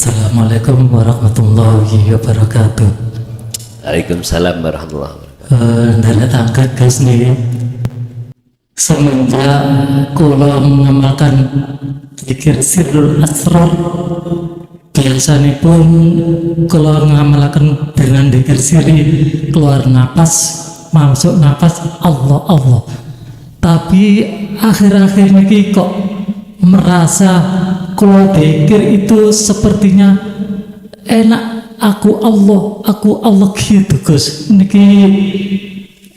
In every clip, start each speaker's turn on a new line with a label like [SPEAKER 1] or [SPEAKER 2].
[SPEAKER 1] Assalamualaikum warahmatullahi wabarakatuh.
[SPEAKER 2] Waalaikumsalam warahmatullahi wabarakatuh.
[SPEAKER 1] Dari tangga guys nih, semenjak kula mengamalkan zikir sirrul asrar, biasanya pun kula mengamalkan dengan zikir siri, keluar napas, masuk napas, Allah Allah. Tapi akhir-akhir ini kok merasa kalau zikir itu sepertinya enak, aku Allah gitu Gus. Niki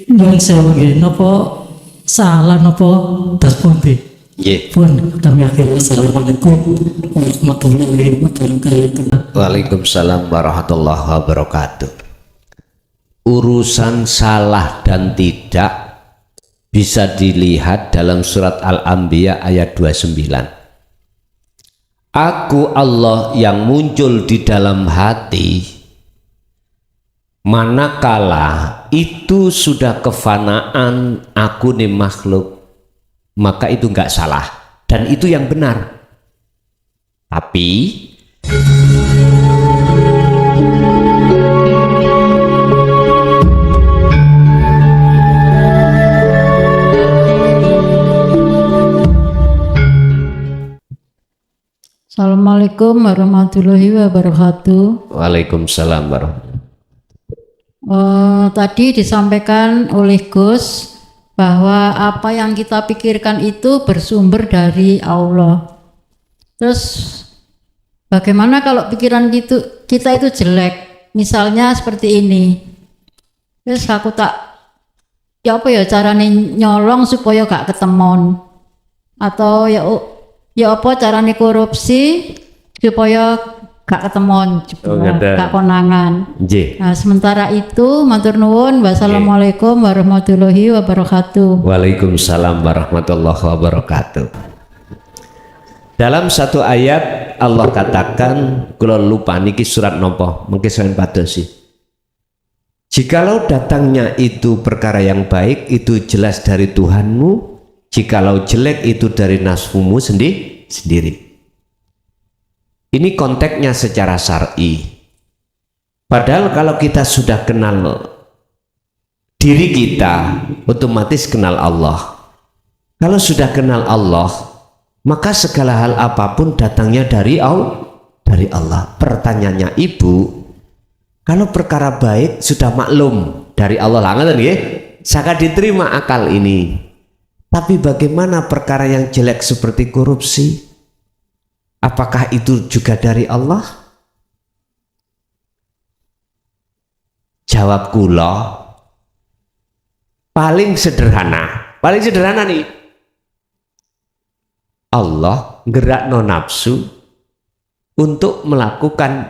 [SPEAKER 1] nyuwun sewu nggih, napa salah napa dasponti?
[SPEAKER 2] Nggih.
[SPEAKER 1] Pun kami akhiri. Assalamualaikum warahmatullahi wabarakatuh.
[SPEAKER 2] Waalaikumsalam warahmatullahi wabarakatuh. Urusan salah dan tidak bisa dilihat dalam surat Al-Anbiya ayat 29. Aku Allah yang muncul di dalam hati manakala itu sudah kefanaan aku nih makhluk, maka itu enggak salah dan itu yang benar. Tapi
[SPEAKER 3] Assalamualaikum warahmatullahi wabarakatuh.
[SPEAKER 2] Waalaikumsalam warahmatullahi.
[SPEAKER 3] Tadi disampaikan oleh Gus bahwa apa yang kita pikirkan itu bersumber dari Allah. Terus bagaimana kalau pikiran kita itu jelek? Misalnya seperti ini. Terus aku ya apa ya caranya nyolong supaya gak ketemon? Atau ya apa caranya korupsi supaya gak ketemon, gak konangan. Nah, sementara itu matur nuwun. Wassalamualaikum warahmatullahi wabarakatuh.
[SPEAKER 2] Waalaikumsalam warahmatullahi wabarakatuh. Dalam satu ayat Allah katakan, kalau lupa niki surat nopo, mungkin selain padosi. Jikalau datangnya itu perkara yang baik, itu jelas dari Tuhanmu. Jikalau jelek itu dari nafsumu sendiri. Ini konteksnya secara syar'i. Padahal kalau kita sudah kenal diri kita, otomatis kenal Allah. Kalau sudah kenal Allah, maka segala hal apapun datangnya dari Allah. Pertanyaannya Ibu, kalau perkara baik sudah maklum dari Allah lah, sangat diterima akal ini. Tapi bagaimana perkara yang jelek seperti korupsi? Apakah itu juga dari Allah? Jawab kula, paling sederhana nih. Allah gerakno nafsu untuk melakukan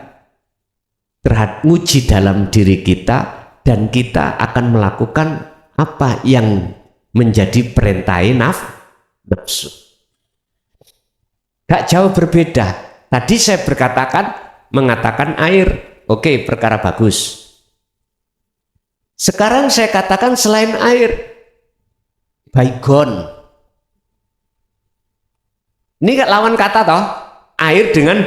[SPEAKER 2] nguji dalam diri kita, dan kita akan melakukan apa yang menjadi perintah nafsu. Gak jauh berbeda. Tadi saya mengatakan air, oke, perkara bagus. Sekarang saya katakan selain air, baygon. Ini lawan kata toh, air dengan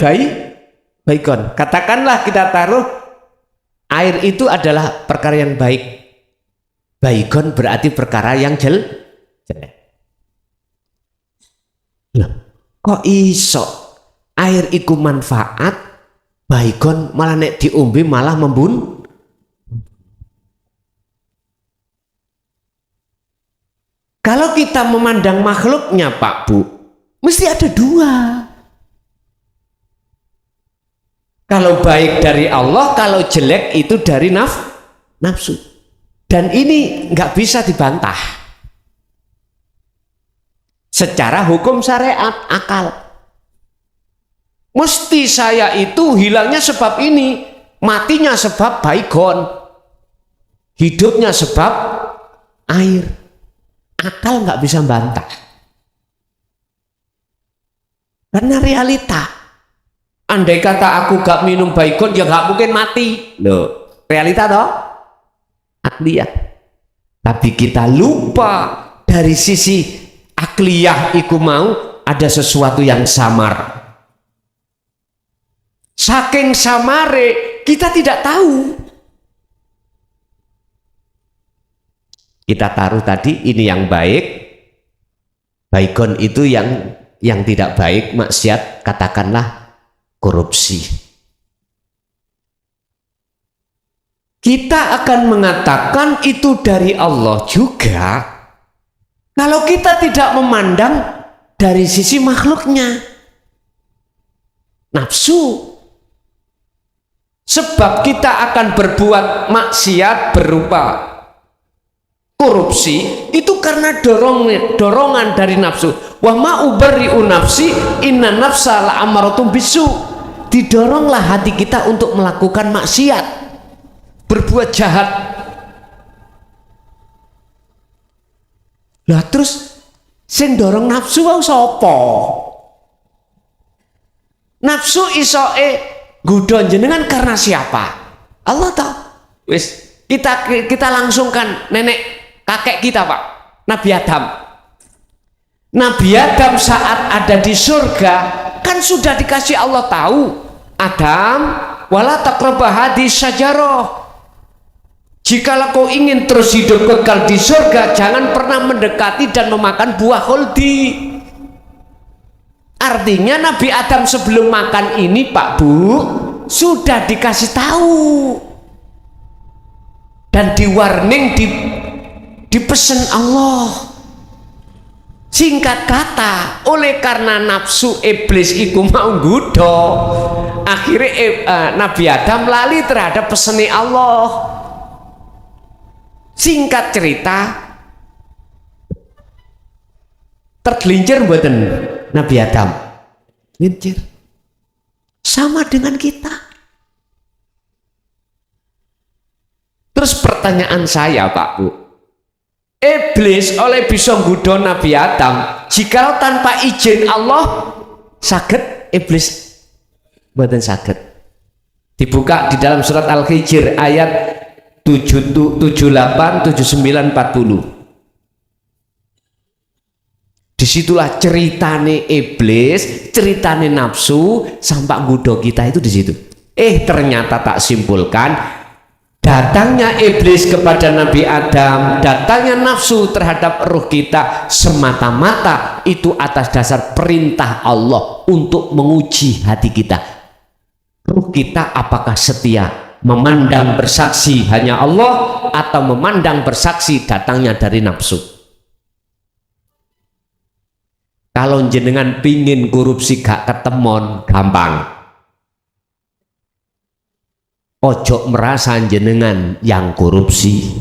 [SPEAKER 2] baygon. Katakanlah kita taruh air itu adalah perkara yang baik. Baygon berarti perkara yang jelek. Loh, kok iso air iku manfaat, baygon malah nek diombe malah membunuh? Kalau kita memandang makhluknya Pak Bu, mesti ada dua. Kalau baik dari Allah, kalau jelek itu dari nafsu. Dan ini nggak bisa dibantah secara hukum syariat akal. Mesti saya itu hilangnya sebab ini, matinya sebab baygon, hidupnya sebab air. Akal nggak bisa bantah karena realita. Andai kata aku gak minum baygon, ya gak mungkin mati. Loh, realita toh? Akliyah. Tapi kita lupa dari sisi akliyah iku mau ada sesuatu yang samar. Saking samare kita tidak tahu. Kita taruh tadi ini yang baik, baikon itu yang tidak baik, maksiat, katakanlah korupsi. Kita akan mengatakan itu dari Allah juga kalau kita tidak memandang dari sisi makhluknya, nafsu. Sebab kita akan berbuat maksiat berupa korupsi itu karena dorongan dari nafsu. Wa ma ubarri'u nafsi inna nafsa la'amaratun bisu. Didoronglah hati kita untuk melakukan maksiat, berbuat jahat. Lah terus sing dorong nafsu wae sapa? Nafsu isoke nggodha jenengan karena siapa? Allah tahu. Wis kita langsungkan nenek kakek kita, Pak, Nabi Adam. Nabi Adam saat ada di surga kan sudah dikasih Allah tahu, Adam wala taqrabah hadhihi syajarah. Jikalau kau ingin terus hidup kekal di surga, jangan pernah mendekati dan memakan buah khuldi. Artinya Nabi Adam sebelum makan ini, Pak Bu, sudah dikasih tahu dan di warning, dipesen Allah. Singkat kata, oleh karena nafsu iblis iku mau nggodha, akhirnya Nabi Adam lali terhadap pesene Allah. Singkat cerita, tergelincir mboten Nabi Adam? Gelincir. Sama dengan kita. Terus pertanyaan saya, Pak Bu, iblis oleh bisa nggodha Nabi Adam, jikalau tanpa izin Allah saged iblis? Mboten saged. Dibuka di dalam surat Al-Hijr ayat 78, 79, 40. Disitulah ceritane iblis, ceritane nafsu sampai nggodha kita itu di situ. Ternyata tak simpulkan, datangnya iblis kepada Nabi Adam, datangnya nafsu terhadap ruh kita semata-mata itu atas dasar perintah Allah untuk menguji hati kita. Ruh kita apakah setia memandang bersaksi hanya Allah atau memandang bersaksi datangnya dari nafsu. Kalau jenengan pingin korupsi gak ketemon, gampang. Ojo merasa jenengan yang korupsi.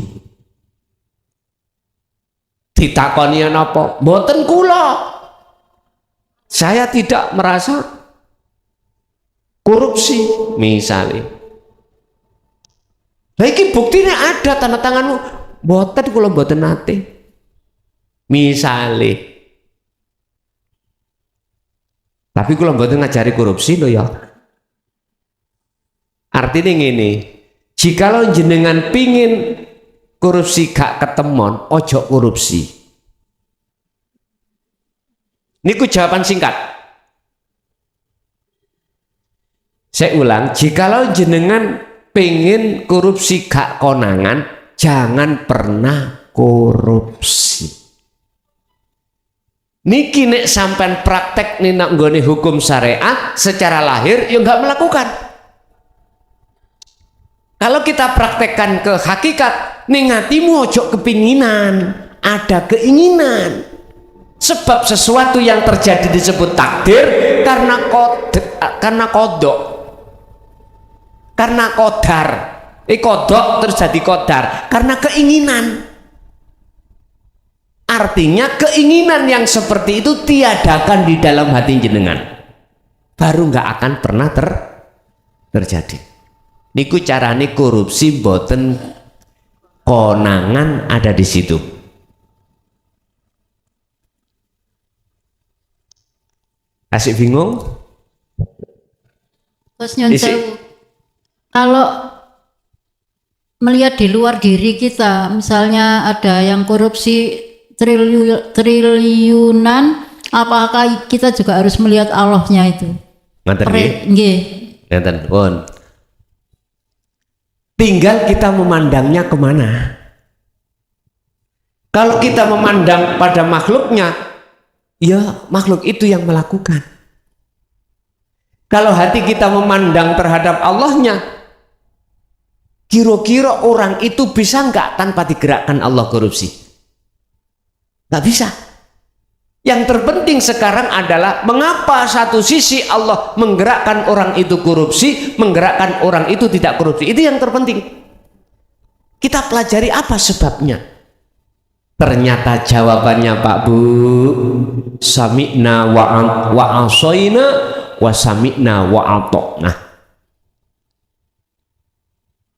[SPEAKER 2] Ditakoni napa? Mboten kula. Saya tidak merasa korupsi misalnya. Lah iki buktine ada tanda tanganmu. Mboten kula mboten nate. Misale. Tapi kula mboten ngajari korupsi lho ya. Artinya ngene, jikalau jenengan pingin korupsi gak ketemon, ojo korupsi. Niku jawaban singkat. Saya ulang, jikalau jenengan pengen korupsi gak konangan, jangan pernah korupsi. Niki nek sampean praktek nih nak nggone hukum syariat secara lahir ya nggak melakukan. Kalau kita praktekkan ke hakikat, ning hatimu ojo kepinginan, ada keinginan. Sebab sesuatu yang terjadi disebut takdir karena kodok. Karena kodar, kodok terus jadi kodar karena keinginan. Artinya keinginan yang seperti itu tiadakan di dalam hati jenengan, baru nggak akan pernah terjadi. Niku carane korupsi boten konangan ada di situ. Asik bingung?
[SPEAKER 3] Terus nyon sewu. Kalau melihat di luar diri kita, misalnya ada yang korupsi triliunan, apakah kita juga harus melihat Allahnya itu?
[SPEAKER 2] Ngaten nggih.
[SPEAKER 3] Nggih.
[SPEAKER 2] Ngeten, pun. Tinggal kita memandangnya kemana. Kalau kita memandang pada makhluknya, ya makhluk itu yang melakukan. Kalau hati kita memandang terhadap Allahnya, kira-kira orang itu bisa nggak tanpa digerakkan Allah korupsi? Nggak bisa. Yang terpenting sekarang adalah mengapa satu sisi Allah menggerakkan orang itu korupsi, menggerakkan orang itu tidak korupsi. Itu yang terpenting. Kita pelajari apa sebabnya. Ternyata jawabannya Pak Bu, sami'na wa asoina wa sami'na wa atokna.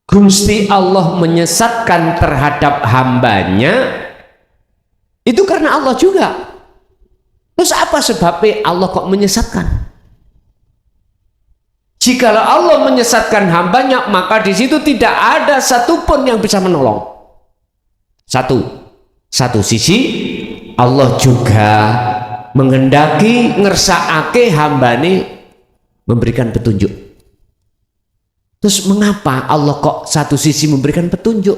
[SPEAKER 2] Gusti Allah menyesatkan terhadap hambanya itu karena Allah juga. Terus apa sebabnya Allah kok menyesatkan? Jikalau Allah menyesatkan hambanya, maka di situ tidak ada satupun yang bisa menolong. Satu sisi Allah juga menghendaki ngersakake hambane memberikan petunjuk. Terus mengapa Allah kok satu sisi memberikan petunjuk?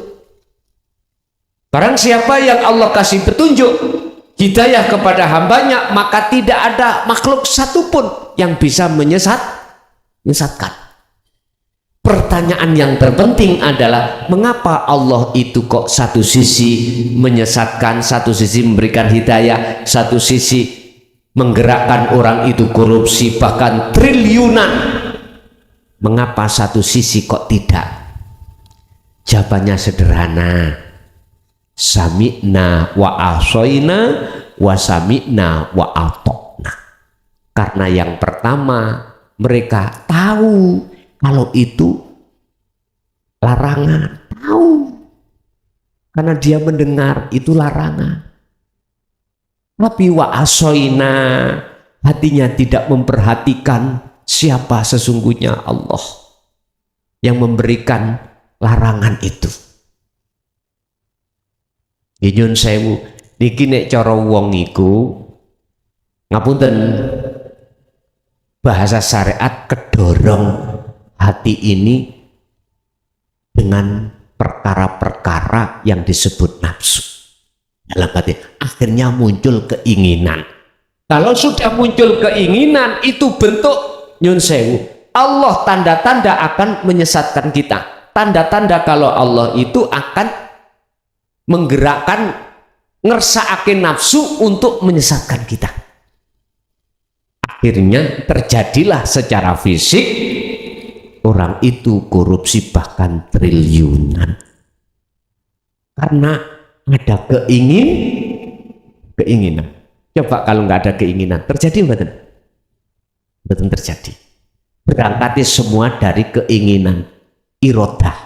[SPEAKER 2] Barang siapa yang Allah kasih petunjuk, hidayah kepada hambanya, maka tidak ada makhluk satupun yang bisa menyesatkan. Pertanyaan yang terpenting adalah mengapa Allah itu kok satu sisi menyesatkan, satu sisi memberikan hidayah, satu sisi menggerakkan orang itu korupsi bahkan triliunan. Mengapa satu sisi kok tidak? Jawabannya sederhana. Sami'na wa asoina wa sami'na wa atokna. Karena yang pertama mereka tahu kalau itu larangan, tahu karena dia mendengar itu larangan. Tapi wa asoina, hatinya tidak memperhatikan siapa sesungguhnya Allah yang memberikan larangan itu. Nyun sewu niki nek cara wong iku ngapunten, bahasa syariat kedorong hati ini dengan perkara-perkara yang disebut nafsu. Dalam hati akhirnya muncul keinginan. Kalau sudah muncul keinginan, itu bentuk nyun sewu, Allah tanda-tanda akan menyesatkan kita. Tanda-tanda kalau Allah itu akan menggerakkan, ngersakake nafsu untuk menyesatkan kita. Akhirnya terjadilah secara fisik orang itu korupsi bahkan triliunan karena ada keinginan. Coba kalau nggak ada keinginan, terjadi betul? Betul terjadi. Berangkatnya semua dari keinginan, irodah.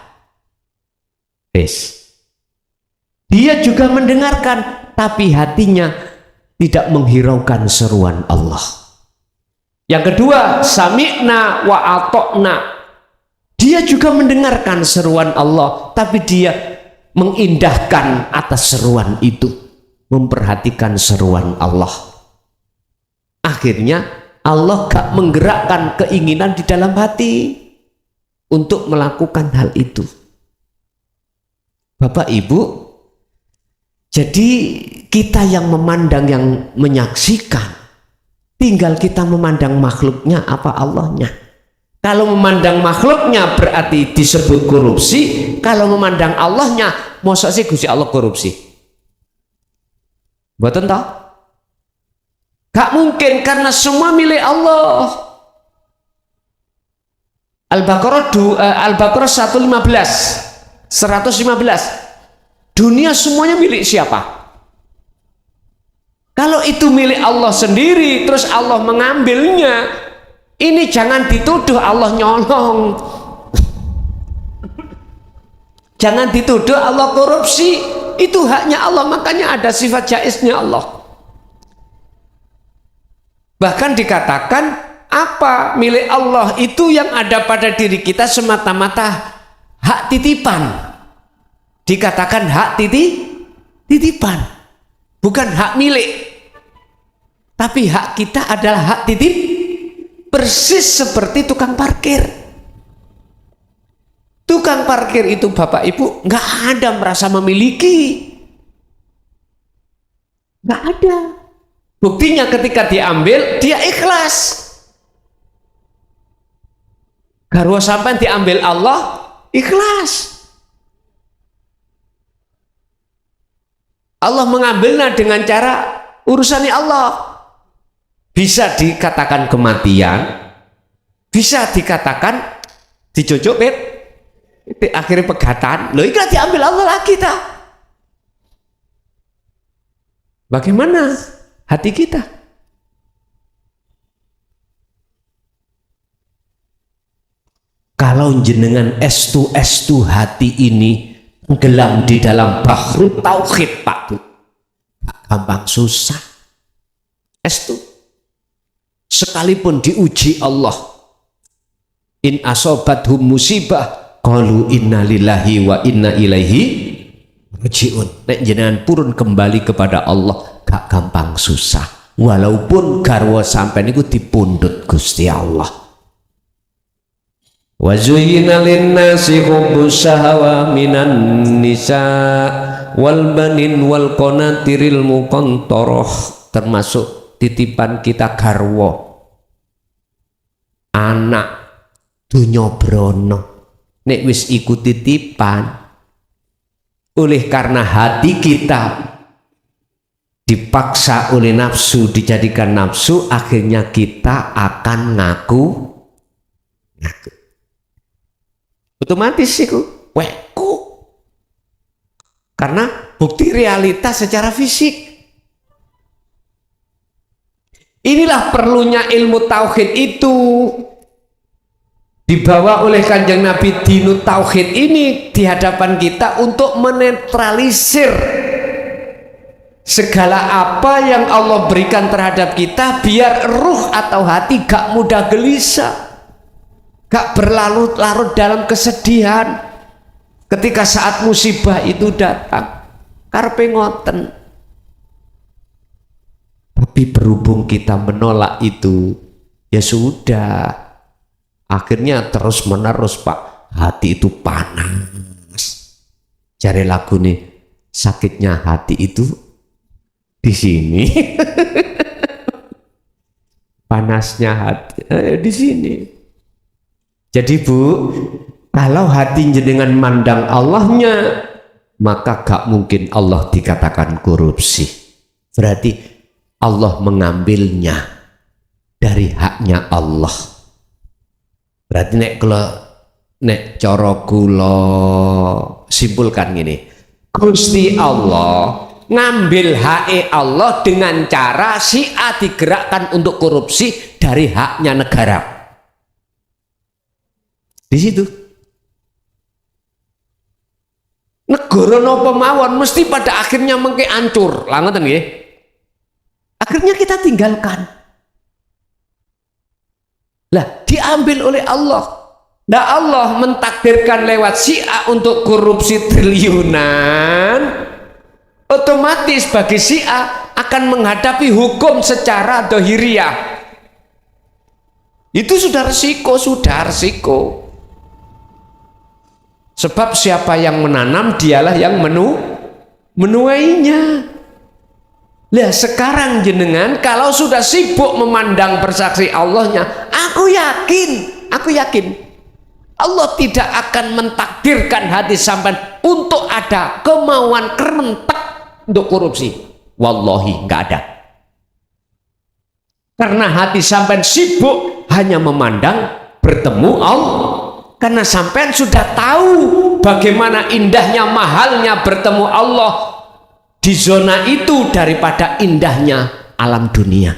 [SPEAKER 2] Dia juga mendengarkan, tapi hatinya tidak menghiraukan seruan Allah. Yang kedua, sami'na wa atokna. Dia juga mendengarkan seruan Allah, tapi dia mengindahkan atas seruan itu, memperhatikan seruan Allah. Akhirnya Allah gak menggerakkan keinginan di dalam hati untuk melakukan hal itu. Bapak Ibu, jadi kita yang memandang, yang menyaksikan, tinggal kita memandang makhluknya apa Allahnya. Kalau memandang makhluknya berarti disebut korupsi, kalau memandang Allahnya, masa sih Gusti Allah korupsi? Mboten toh? Gak mungkin, karena semua milik Allah. Al-Baqarah 115. Dunia semuanya milik siapa? Kalau itu milik Allah sendiri, terus Allah mengambilnya, ini jangan dituduh Allah nyolong. Jangan dituduh Allah korupsi. Itu haknya Allah, makanya ada sifat jaiznya Allah. Bahkan dikatakan apa milik Allah itu yang ada pada diri kita semata-mata hak titipan. Dikatakan hak titipan, bukan hak milik, tapi hak kita adalah hak titip, persis seperti tukang parkir. tukang parkir itu Bapak Ibu nggak ada merasa memiliki, nggak ada. Buktinya ketika diambil dia ikhlas. Garwa sampai diambil Allah ikhlas. Allah mengambilnya dengan cara urusannya Allah. Bisa dikatakan kematian, bisa dikatakan dicocok akhirnya pegatan. Loh, ikhlas diambil Allah lagi ta. Bagaimana hati kita? Kalau jenengan estu hati ini tenggelam di dalam bahru tauhid Pak Bu, gampang susah. Estu sekalipun diuji Allah, in asobathum musibah qalu inna lillahi wa inna ilaihi rajiun. Nek jenengan purun kembali kepada Allah gak gampang susah, walaupun garwa sampai niku dipundhut Gusti Allah. Wa zuyyina lin-nasi hubbus shahawa minan nisa wal banin wal qanatiril muqantarah, termasuk titipan kita garwa anak dunya brono. Nek wis iku titipan, oleh karena hati kita dipaksa oleh nafsu, dijadikan nafsu, akhirnya kita akan ngaku. Otomatis itu weku. Karena bukti realitas secara fisik. Inilah perlunya ilmu tauhid itu. Dibawa oleh Kanjeng Nabi Dinut Tauhid ini di hadapan kita untuk menetralisir segala apa yang Allah berikan terhadap kita, biar ruh atau hati gak mudah gelisah, gak berlarut-larut dalam kesedihan ketika saat musibah itu datang. Karepe ngoten. Tapi berhubung kita menolak itu, ya sudah, akhirnya terus menerus Pak, hati itu panas. Cari lagu nih, sakitnya hati itu di sini. Panasnya hati di sini. Jadi Bu, kalau hati jenengan mandang Allahnya, maka gak mungkin Allah dikatakan korupsi. Berarti Allah mengambilnya dari haknya Allah. Berarti nek cara kula simpulkan gini, Gusti Allah ngambil hak Allah dengan cara si A digerakkan untuk korupsi dari haknya negara. Di situ. Negara napa mawon mesti pada akhirnya mengke ancur. Lah ngoten nggih. Akhirnya kita tinggalkan. Lah diambil oleh Allah. Nah Allah mentakdirkan lewat si A untuk korupsi triliunan, otomatis bagi si A akan menghadapi hukum secara dohiriyah. Itu sudah resiko. Sebab siapa yang menanam dialah yang menuainya. Lah sekarang jenengan kalau sudah sibuk memandang bersaksi Allahnya, aku yakin Allah tidak akan mentakdirkan hati sampai untuk ada kemauan kerentak untuk korupsi. Wallahi nggak ada. Karena hati sampai sibuk hanya memandang bertemu Allah. Karena sampean sudah tahu bagaimana indahnya, mahalnya bertemu Allah di zona itu daripada indahnya alam dunia.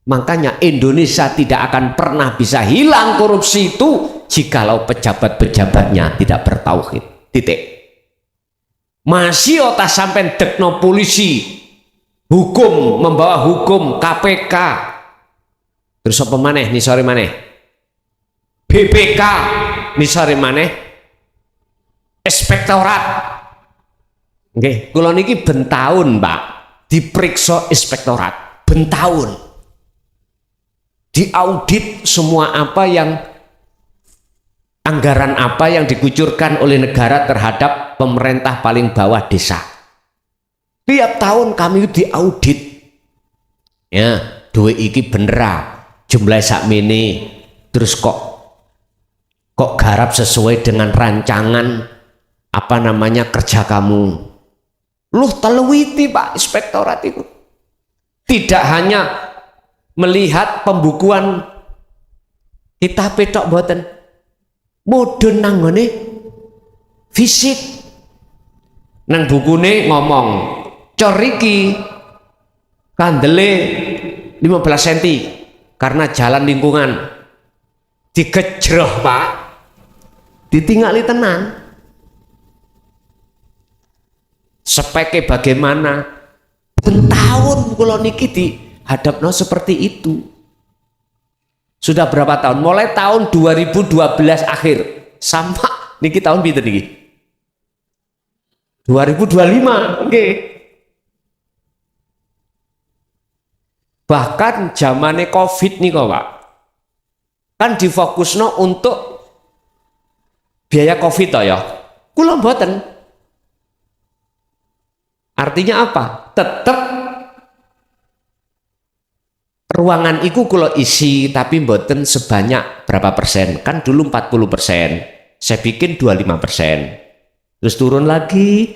[SPEAKER 2] Makanya Indonesia tidak akan pernah bisa hilang korupsi itu jikalau pejabat-pejabatnya tidak bertauhid. Titik. Masih otak sampai dekno polisi, hukum, membawa hukum, KPK. Terus apa maneh nih sore maneh? BPK misale maneh, inspektorat. Nggih, kula niki bentaun, Pak, diperiksa inspektorat, bentaun. Diaudit semua apa yang anggaran apa yang dikucurkan oleh negara terhadap pemerintah paling bawah desa. Tiap tahun kami diaudit. Ya, duit iki bener jumlah sakmene, terus kok garap sesuai dengan rancangan apa namanya kerja kamu. Luh telewiti Pak Inspektorat itu. Tidak hanya melihat pembukuan kita petok boten, mudun nanggone fisik nang bukune ngomong cor iki kandele 15 cm karena jalan lingkungan digejroh Pak, ditingali tenan. Speknya bagaimana? Tahun kula niki dihadapno seperti itu. Sudah berapa tahun? Mulai tahun 2012 akhir sampai niki tahun pinten niki? 2025 nggih. Bahkan zamane Covid nih kok Pak. Kan difokusno untuk biaya Covid toh ya. Kula mboten. Artinya apa? Tetap ruangan iku kula isi tapi mboten sebanyak berapa persen. Kan dulu 40%, saya bikin 25%. Terus turun lagi,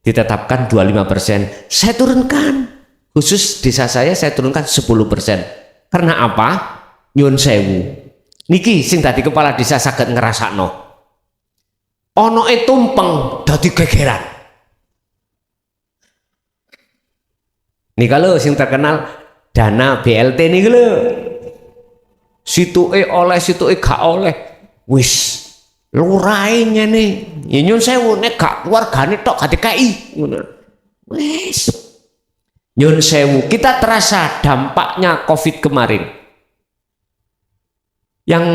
[SPEAKER 2] ditetapkan 25%. Saya turunkan, khusus desa saya turunkan 10%. Karena apa? Nyun sewu. Niki sing tadi kepala desa saged ngrasakno. Onoke tumpeng dadi gegeran. Nih kalau sing terkenal dana BLT nih lho, situke oleh situke gak oleh, wis lurahnya nih, ya nyun sewu nek gak keluargane tok gak dikai, wis nyun sewu. Kita terasa dampaknya Covid kemarin. Yang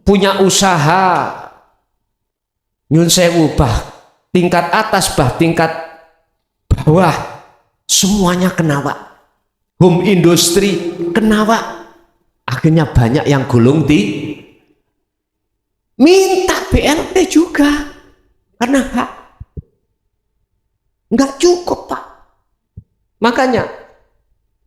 [SPEAKER 2] punya usaha nyun sewu bah tingkat atas bah tingkat bawah semuanya kena Pak. Home industri kena Pak. Akhirnya banyak yang gulung di minta BLT juga karena nggak cukup Pak. Makanya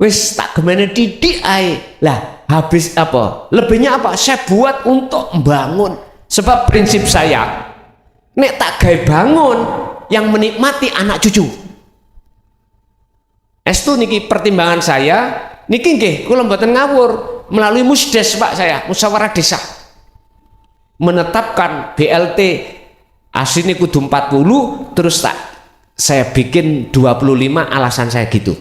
[SPEAKER 2] wis tak gemene didik ae. Lah habis apa? Lebihnya apa? Saya buat untuk membangun. Sebab prinsip saya nek tak gawe bangun yang menikmati anak cucu. Estu niki pertimbangan saya niki nggih kula mboten ngawur melalui musdes Pak, saya musyawarah desa menetapkan BLT aslinya kudu 40 terus tak saya bikin 25. Alasan saya gitu,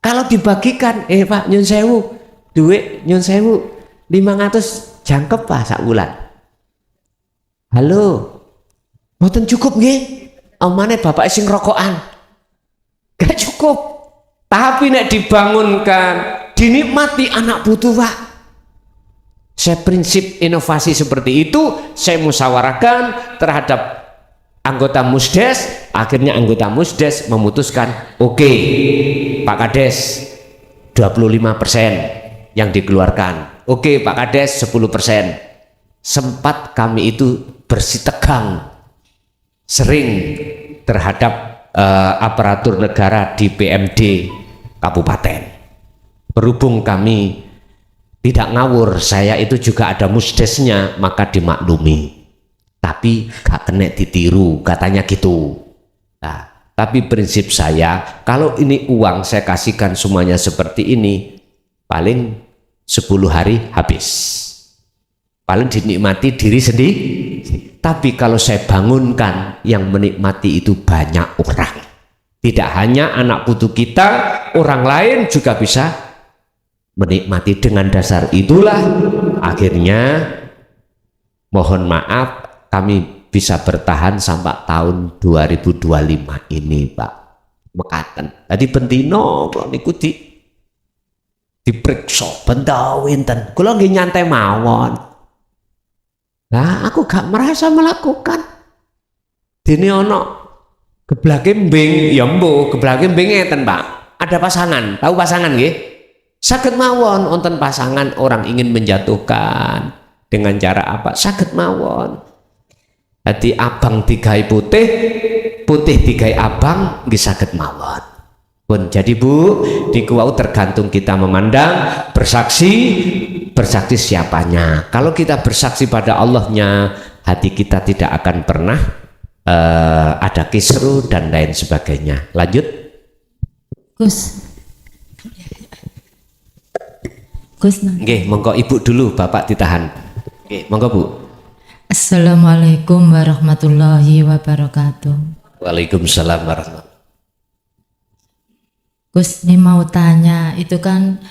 [SPEAKER 2] kalau dibagikan Pak nyun sewu duit nyun sewu 500 jangkep Pak sak bulan. Halo mboten cukup nggih omane bapak sing rokokan gak cukup. Tapi nek dibangunkan dinikmati anak putu Pak. Saya prinsip inovasi seperti itu saya musyawarahkan terhadap anggota musdes. Akhirnya anggota musdes memutuskan oke, Pak Kades 25% yang dikeluarkan, oke Pak Kades 10%. Sempat kami itu bersitegang sering terhadap aparatur negara di PMD kabupaten. Berhubung kami tidak ngawur, saya itu juga ada musdesnya, maka dimaklumi. Tapi gak kena ditiru katanya gitu. Nah, tapi prinsip saya kalau ini uang saya kasihkan semuanya seperti ini, paling 10 hari habis. Paling dinikmati diri sendiri. Tapi kalau saya bangunkan yang menikmati itu banyak orang. Tidak hanya anak putu kita, orang lain juga bisa menikmati. Dengan dasar itulah akhirnya mohon maaf kami bisa bertahan sampai tahun 2025 ini Pak. Mekaten. Jadi bentino kalau niku diperiksa benda winten. Kula nggih nyantai mawon. Nah, aku gak merasa melakukan. Dene ono geblake mbing, ya mbo, geblake mbing ngeten, Pak. Ada pasangan, tahu pasangan nggih? Saged mawon wonten pasangan orang ingin menjatuhkan Dengan cara apa? Saged mawon. Jadi abang digawe putih, putih digawe abang nggih saged mawon. Pun jadi Bu, niku wau tergantung kita memandang, bersaksi siapanya. Kalau kita bersaksi pada Allahnya, hati kita tidak akan pernah ada kisru dan lain sebagainya. Lanjut.
[SPEAKER 4] Gus,
[SPEAKER 2] Nggih, monggo Ibu dulu, Bapak ditahan. Nggih, monggo Bu.
[SPEAKER 4] Assalamualaikum warahmatullahi wabarakatuh.
[SPEAKER 2] Waalaikumsalam warahmatullahi.
[SPEAKER 4] Gus, ini mau tanya, itu kan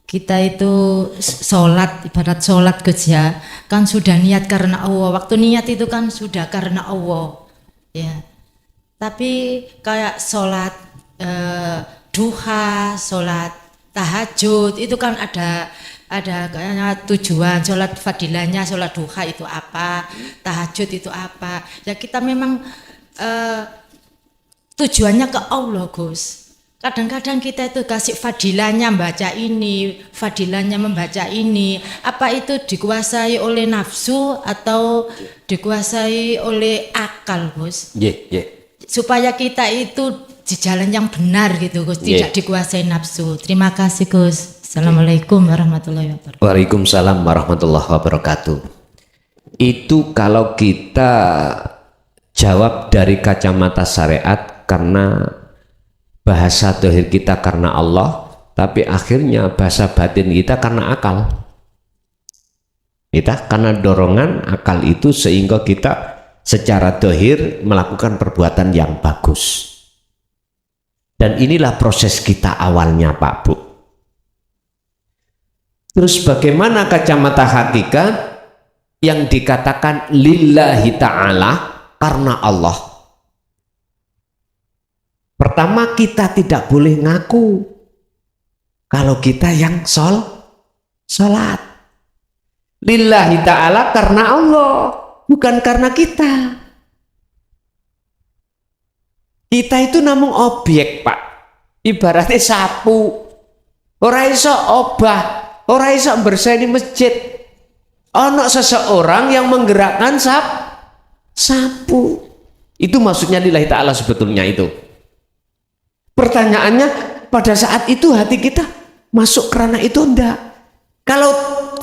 [SPEAKER 4] kita itu sholat, ibarat sholat Gus ya, kan sudah niat karena Allah. Waktu niat itu kan sudah karena Allah, ya. Tapi kayak sholat duha, sholat tahajud itu kan ada kayaknya tujuan. Sholat fadilahnya, sholat duha itu apa, tahajud itu apa. Ya kita memang tujuannya ke Allah Gus. Kadang-kadang kita itu kasih fadilahnya membaca ini, fadilahnya membaca ini. Apa itu dikuasai oleh nafsu atau dikuasai oleh akal Gus? Supaya kita itu di jalan yang benar gitu Gus, tidak dikuasai nafsu. Terima kasih Gus. Assalamualaikum warahmatullahi wabarakatuh.
[SPEAKER 2] Waalaikumsalam warahmatullahi wabarakatuh. Itu kalau kita jawab dari kacamata syariat, karena bahasa dohir kita karena Allah, tapi akhirnya bahasa batin kita karena akal. Kita karena dorongan akal itu sehingga kita secara dohir melakukan perbuatan yang bagus. Dan inilah proses kita awalnya Pak Bu. Terus bagaimana kacamata hakikat yang dikatakan lillahi ta'ala, karena Allah? Pertama, kita tidak boleh ngaku kalau kita yang sholat. Lillahi ta'ala karena Allah, bukan karena kita. Kita itu namung objek Pak, ibaratnya sapu. Ora iso obah, ora iso bersihni masjid. Ono seseorang yang menggerakkan sapu. Itu maksudnya lillahi ta'ala sebetulnya itu. Pertanyaannya, pada saat itu hati kita masuk kerana itu enggak? Kalau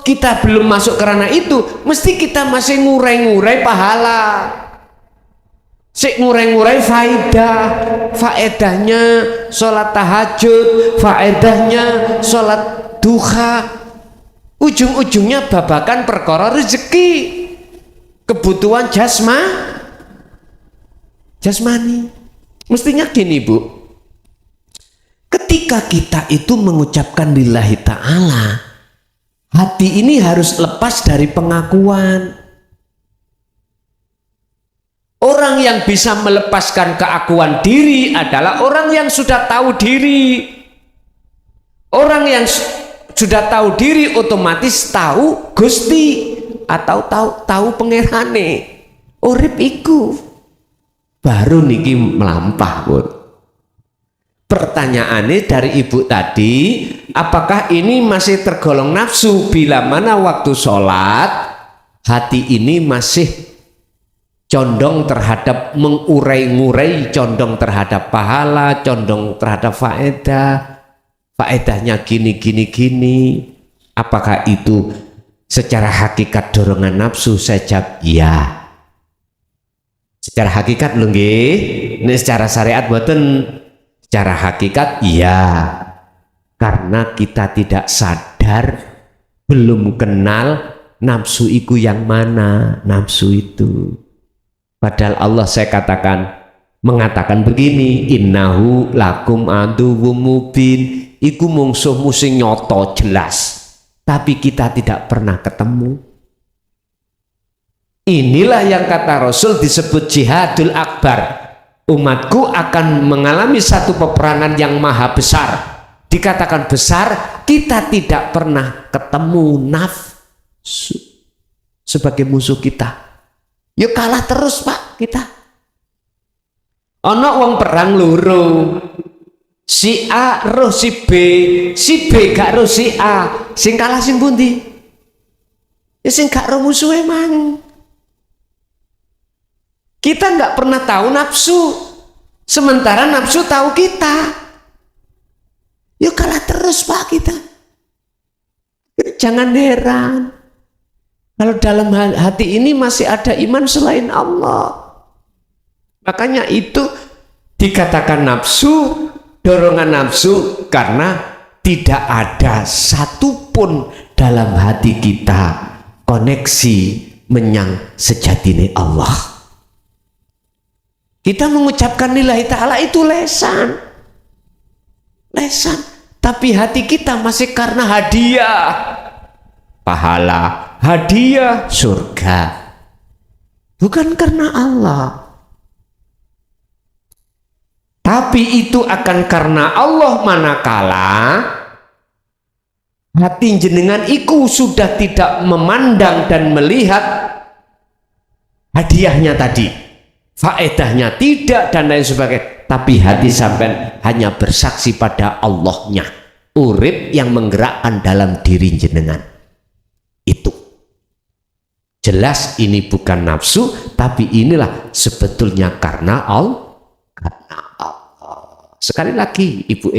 [SPEAKER 2] kita belum masuk kerana itu, mesti kita masih ngurai-ngurai pahala, ngurai-ngurai faedahnya sholat tahajud, faedahnya sholat duha. Ujung-ujungnya babakan perkara rezeki, kebutuhan jasmani. Mestinya gini Bu, ketika kita itu mengucapkan lillahi ta'ala, hati ini harus lepas dari pengakuan. Orang yang bisa melepaskan keakuan diri adalah orang yang sudah tahu diri. Orang yang sudah tahu diri otomatis tahu Gusti atau tahu pangerane. Urip iku baru niki melampah Pun. Pertanyaannya dari Ibu tadi, apakah ini masih tergolong nafsu bila mana waktu sholat hati ini masih condong terhadap mengurai-ngurai, condong terhadap pahala, condong terhadap faedahnya gini. Apakah itu secara hakikat dorongan nafsu? Saya jawab ya. Secara hakikat lho nggih, ini secara syariat boten. Secara hakikat iya, karena kita tidak sadar, belum kenal nafsu itu yang mana, nafsu itu. Padahal Allah mengatakan begini, innahu lakum aduwwum mubin, iku mungsuhmu sing nyoto jelas, tapi kita tidak pernah ketemu. Inilah yang kata Rasul disebut jihadul akbar. Umatku akan mengalami satu peperangan yang maha besar. Dikatakan besar, kita tidak pernah ketemu nafsu sebagai musuh kita. Yuk kalah terus Pak kita. Ono wong perang loro, si A roh si B gak roh si A, sing kalah sing pundi? Ya sing gak ro musuhe mang. Kita nggak pernah tahu nafsu, sementara nafsu tahu kita. Yuk kalah terus Pak kita. Jangan heran kalau dalam hati ini masih ada iman selain Allah. Makanya itu dikatakan nafsu, dorongan nafsu, karena tidak ada satupun dalam hati kita koneksi menyang sejatine Allah. Kita mengucapkan lillahi ta'ala itu lesan, tapi hati kita masih karena hadiah pahala, hadiah surga, bukan karena Allah. Tapi itu akan karena Allah manakala hati jenengan iku sudah tidak memandang dan melihat hadiahnya tadi, faedahnya tidak dan lain sebagainya, tapi hati sampai hanya bersaksi pada Allahnya, urip yang menggerakkan dalam diri jenengan. Itu jelas ini bukan nafsu, tapi inilah sebetulnya karena Allah. Sekali lagi Ibu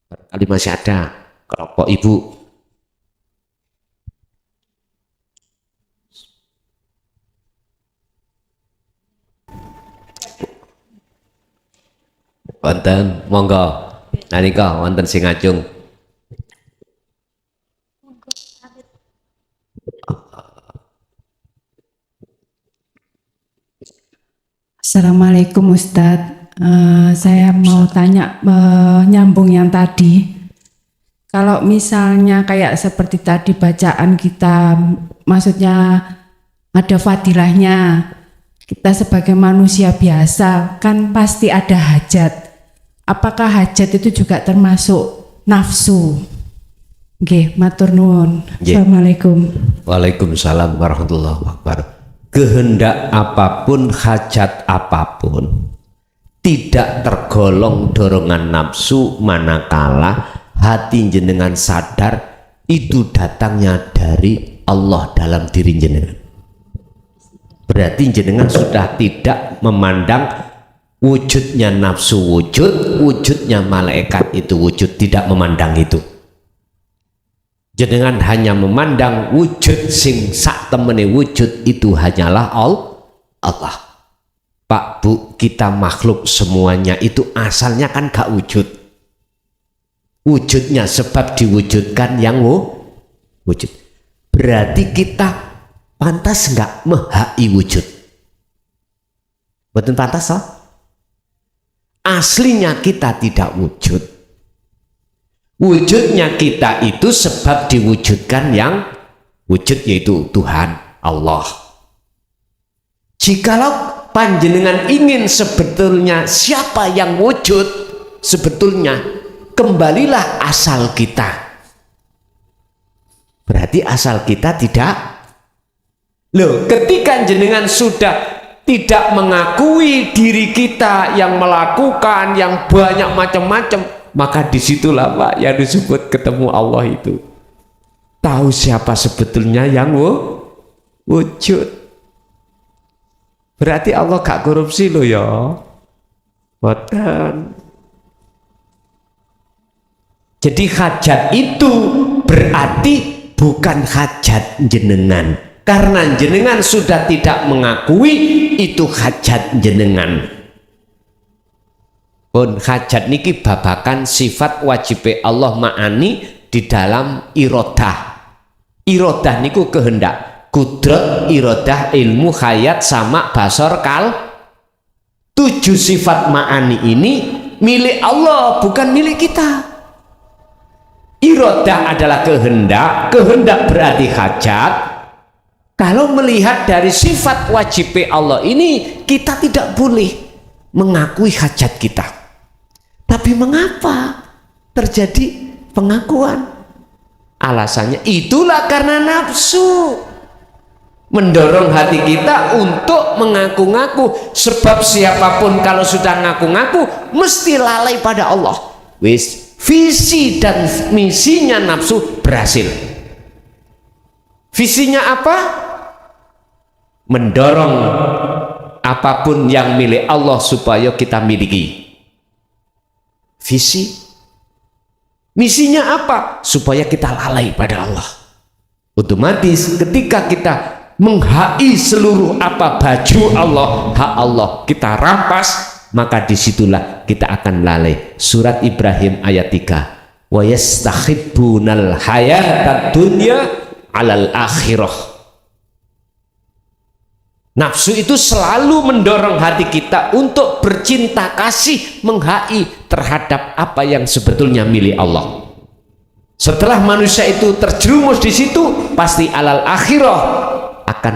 [SPEAKER 2] kali masih ada kelompok Ibu wonten, monggo nalika wonten sing ngajung.
[SPEAKER 5] Assalamualaikum Ustadz. Saya mau tanya nyambung yang tadi. Kalau misalnya kayak seperti tadi bacaan kita, maksudnya ada fadilahnya. Kita sebagai manusia biasa kan pasti ada hajat. Apakah hajat itu juga termasuk nafsu? Nggih, matur nuwun. Assalamualaikum.
[SPEAKER 2] Waalaikumsalam warahmatullahi wabarakatuh. Kehendak apapun, hajat apapun tidak tergolong dorongan nafsu manakala hati jenengan sadar itu datangnya dari Allah dalam diri jenengan. Berarti jenengan sudah tidak memandang wujudnya nafsu wujud, wujudnya malaikat itu wujud, tidak memandang itu. Jenengan hanya memandang wujud sing sak temene wujud itu hanyalah Allah. Pak Bu, kita makhluk semuanya itu asalnya kan gak wujud. Wujudnya sebab diwujudkan yang wujud. Berarti kita pantas nggak mehai wujud? Betul pantas toh? Aslinya kita tidak wujud. Wujudnya kita itu sebab diwujudkan yang wujud, yaitu Tuhan Allah. Jikalau panjenengan ingin sebetulnya siapa yang wujud, sebetulnya kembalilah asal kita. Berarti asal kita tidak. Loh, ketika jenengan sudah tidak mengakui diri kita yang melakukan yang banyak macam-macam, maka disitulah Pak yang disebut ketemu Allah itu. Tahu siapa sebetulnya yang wujud. Berarti Allah gak korupsi loh ya. Boten. Jadi hajat itu berarti bukan hajat jenengan. Karena jenengan sudah tidak mengakui itu hajat jenengan. Pun hajat niki babakan sifat wajib Allah ma'ani di dalam irodah. Irodah niku kehendak. Kudrat, iradah, ilmu, hayat, sama, basar, kal. 7 sifat ma'ani ini milik Allah, bukan milik kita. Iradah adalah kehendak, kehendak berarti hajat. Kalau melihat dari sifat wajib Allah ini, kita tidak boleh mengakui hajat kita. Tapi mengapa terjadi pengakuan? Alasannya itulah karena nafsu mendorong hati kita untuk mengaku-ngaku, sebab siapapun kalau sudah ngaku-ngaku mesti lalai pada Allah. Wis, visi dan misinya nafsu berhasil. Visinya apa? Mendorong apapun yang milik Allah supaya kita miliki. Visi. Misinya apa? Supaya kita lalai pada Allah. Otomatis ketika kita menghai seluruh apa baju Allah, hak Allah kita rampas, maka disitulah kita akan lalai. Surat Ibrahim ayat 3. Wa yastahibbunal hayatad dunya alal akhirah. Nafsu itu selalu mendorong hati kita untuk bercinta kasih, menghai terhadap apa yang sebetulnya milik Allah. Setelah manusia itu terjerumus di situ, pasti alal akhirah akan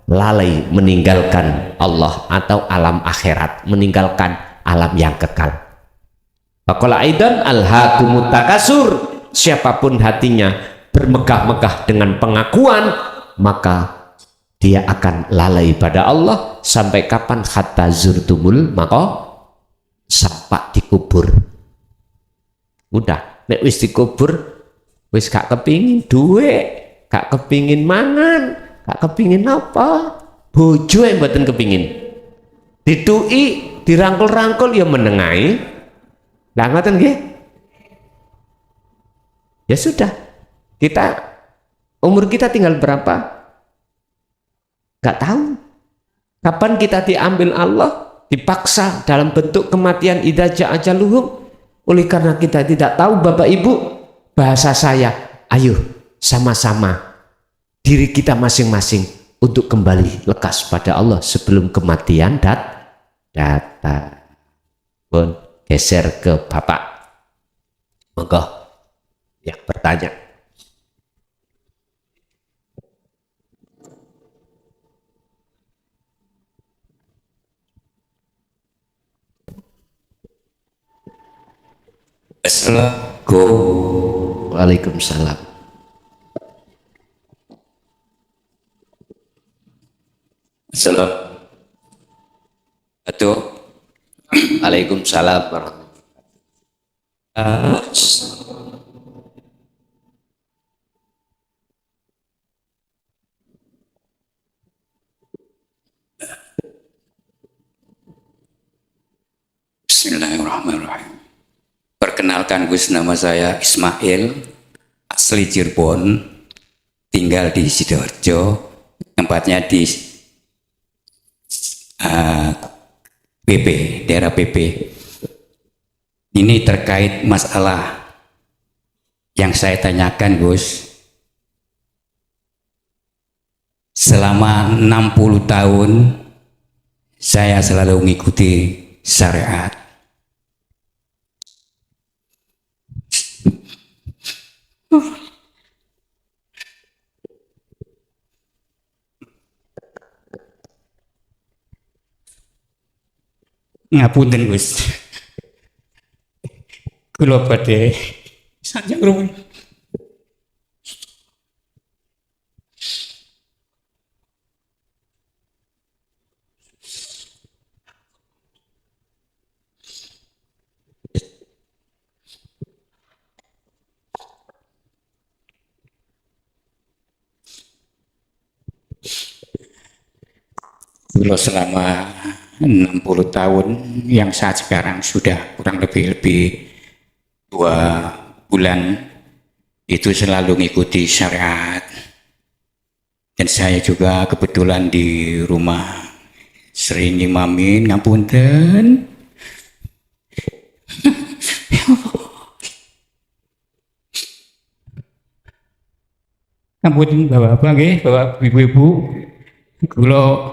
[SPEAKER 2] lalai meninggalkan Allah atau alam akhirat, meninggalkan alam yang kekal. Faqala aidan alhaakumut takasur, siapapun hatinya bermegah-megah dengan pengakuan, maka dia akan lalai pada Allah sampai kapan? Hatta zurtumul maka sampai dikubur. Udah, nek wis dikubur wis gak kepingin duit, gak kepingin mangan, gak kepingin apa, bojo yang mboten kepingin. Dituki, dirangkul-rangkul ya menengai. Lah ngoten nggih? Ya sudah. Umur kita tinggal berapa? Gak tahu. Kapan kita diambil Allah, dipaksa dalam bentuk kematian idza jaa ajaluhum. Oleh karena kita tidak tahu, Bapak Ibu, bahasa saya, ayo sama-sama diri kita masing-masing untuk kembali lekas pada Allah sebelum kematian datang. Pun geser ke Bapak. Monggo yang bertanya. Assalamualaikum. Waalaikumsalam. Assalamualaikum. Waalaikumsalam warahmatullahi.
[SPEAKER 6] Bismillahirrahmanirrahim. Perkenalkan Gus, nama saya Ismail, asli Cirebon, tinggal di Sidoarjo, tempatnya di PP, daerah PP. Ini terkait masalah yang saya tanyakan, Gus. Selama 60 tahun saya selalu mengikuti syariat. Ngapunten Gus, kula badhe sanjang ruwun. Kula selama 60 tahun yang saat sekarang sudah kurang lebih 2 bulan itu selalu mengikuti syariat, dan saya juga kebetulan di rumah sering imamin. Ngapunten. Ngapunten Bapak-bapak nggih, Bapak Ibu-ibu, kula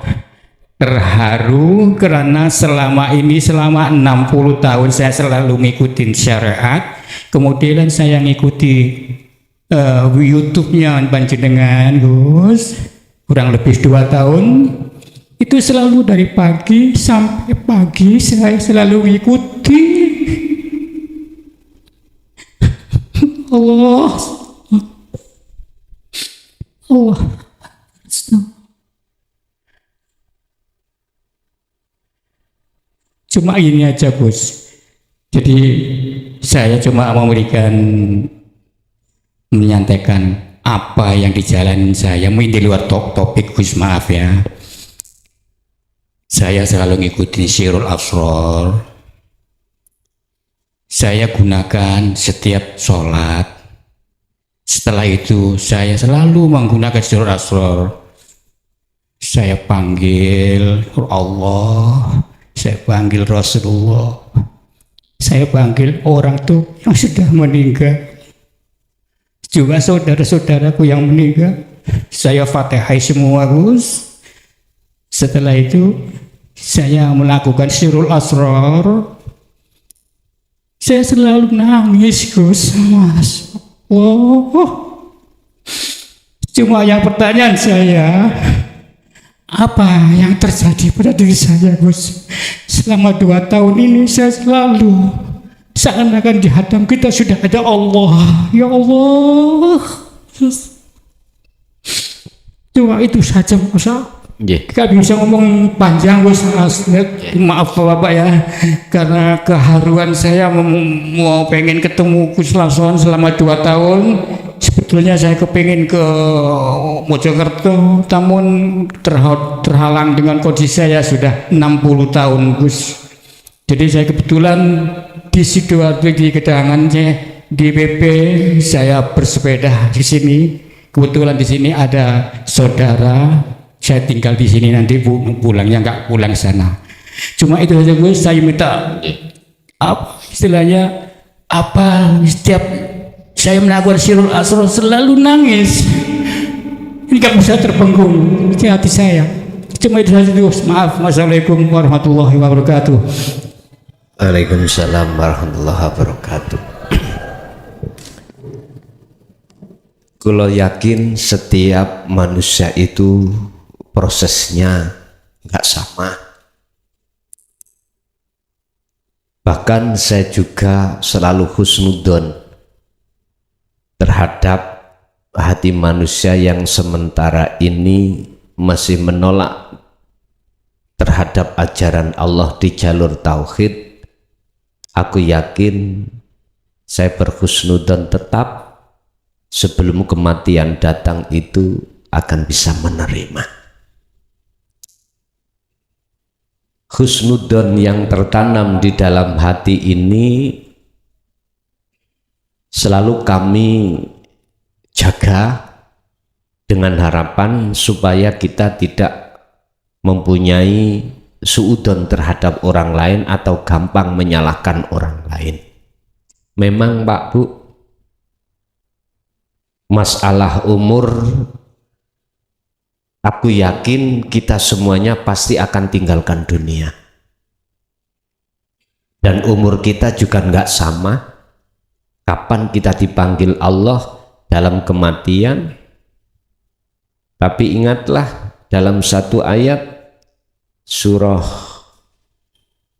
[SPEAKER 6] terharu karena selama 60 tahun saya selalu ngikutin syariat. Kemudian saya ngikuti YouTube-nya panjenengan Gus, kurang lebih 2 tahun. Itu selalu dari pagi sampai pagi saya selalu ngikuti. Allah. Cuma ini aja Gus, jadi saya cuma memberikan, menyampaikan apa yang dijalanin saya, mungkin di luar topik Gus, maaf ya. Saya selalu ngikutin Sirul Asrar. Saya gunakan setiap sholat. Setelah itu saya selalu menggunakan Sirul Asrar. Saya panggil Allah, saya panggil Rasulullah, saya panggil orang tuh yang sudah meninggal, juga saudara-saudaraku yang meninggal. Saya fatihai semua, Gus. Setelah itu saya melakukan Sirul Asrar. Saya selalu nangis, Gus. Mas, wow. Cuma yang pertanyaan saya, apa yang terjadi pada diri saya, Gus? Selama 2 tahun ini saya selalu seakan-akan di hadam kita sudah ada Allah. Ya Allah. Cuma itu saja, Mas. Gak bisa ngomong panjang, Gus. Maaf Bapak ya, karena keharuan saya mau pengen ketemu Gus langsung selama 2 tahun. Sebetulnya saya kepingin ke Mojokerto, namun terhalang dengan kondisi saya sudah 60 tahun, Gus. Jadi saya kebetulan di Sidoarjo di Gedangan, di PP, saya bersepeda di sini. Kebetulan di sini ada saudara, saya tinggal di sini, nanti pulangnya nggak pulang sana. Cuma itu saja, Gus. Saya minta apa istilahnya, apa setiap saya melakukan Sirul Asrar selalu nangis. Ini nggak bisa terbenggung di hati saya. Cuma itu saja, Gus. Maaf. Wassalamualaikum warahmatullahi wabarakatuh.
[SPEAKER 2] Waalaikumsalam warahmatullahi wabarakatuh. Kalau yakin setiap manusia itu prosesnya nggak sama. Bahkan saya juga selalu husnudon terhadap hati manusia yang sementara ini masih menolak terhadap ajaran Allah di jalur tauhid. Aku yakin saya berhusnudon tetap sebelum kematian datang itu akan bisa menerima. Husnudon yang tertanam di dalam hati ini selalu kami jaga dengan harapan supaya kita tidak mempunyai suudon terhadap orang lain atau gampang menyalahkan orang lain. Memang Pak Bu, masalah umur, aku yakin kita semuanya pasti akan tinggalkan dunia. Dan umur kita juga nggak sama. Kapan kita dipanggil Allah dalam kematian? Tapi ingatlah dalam satu ayat surah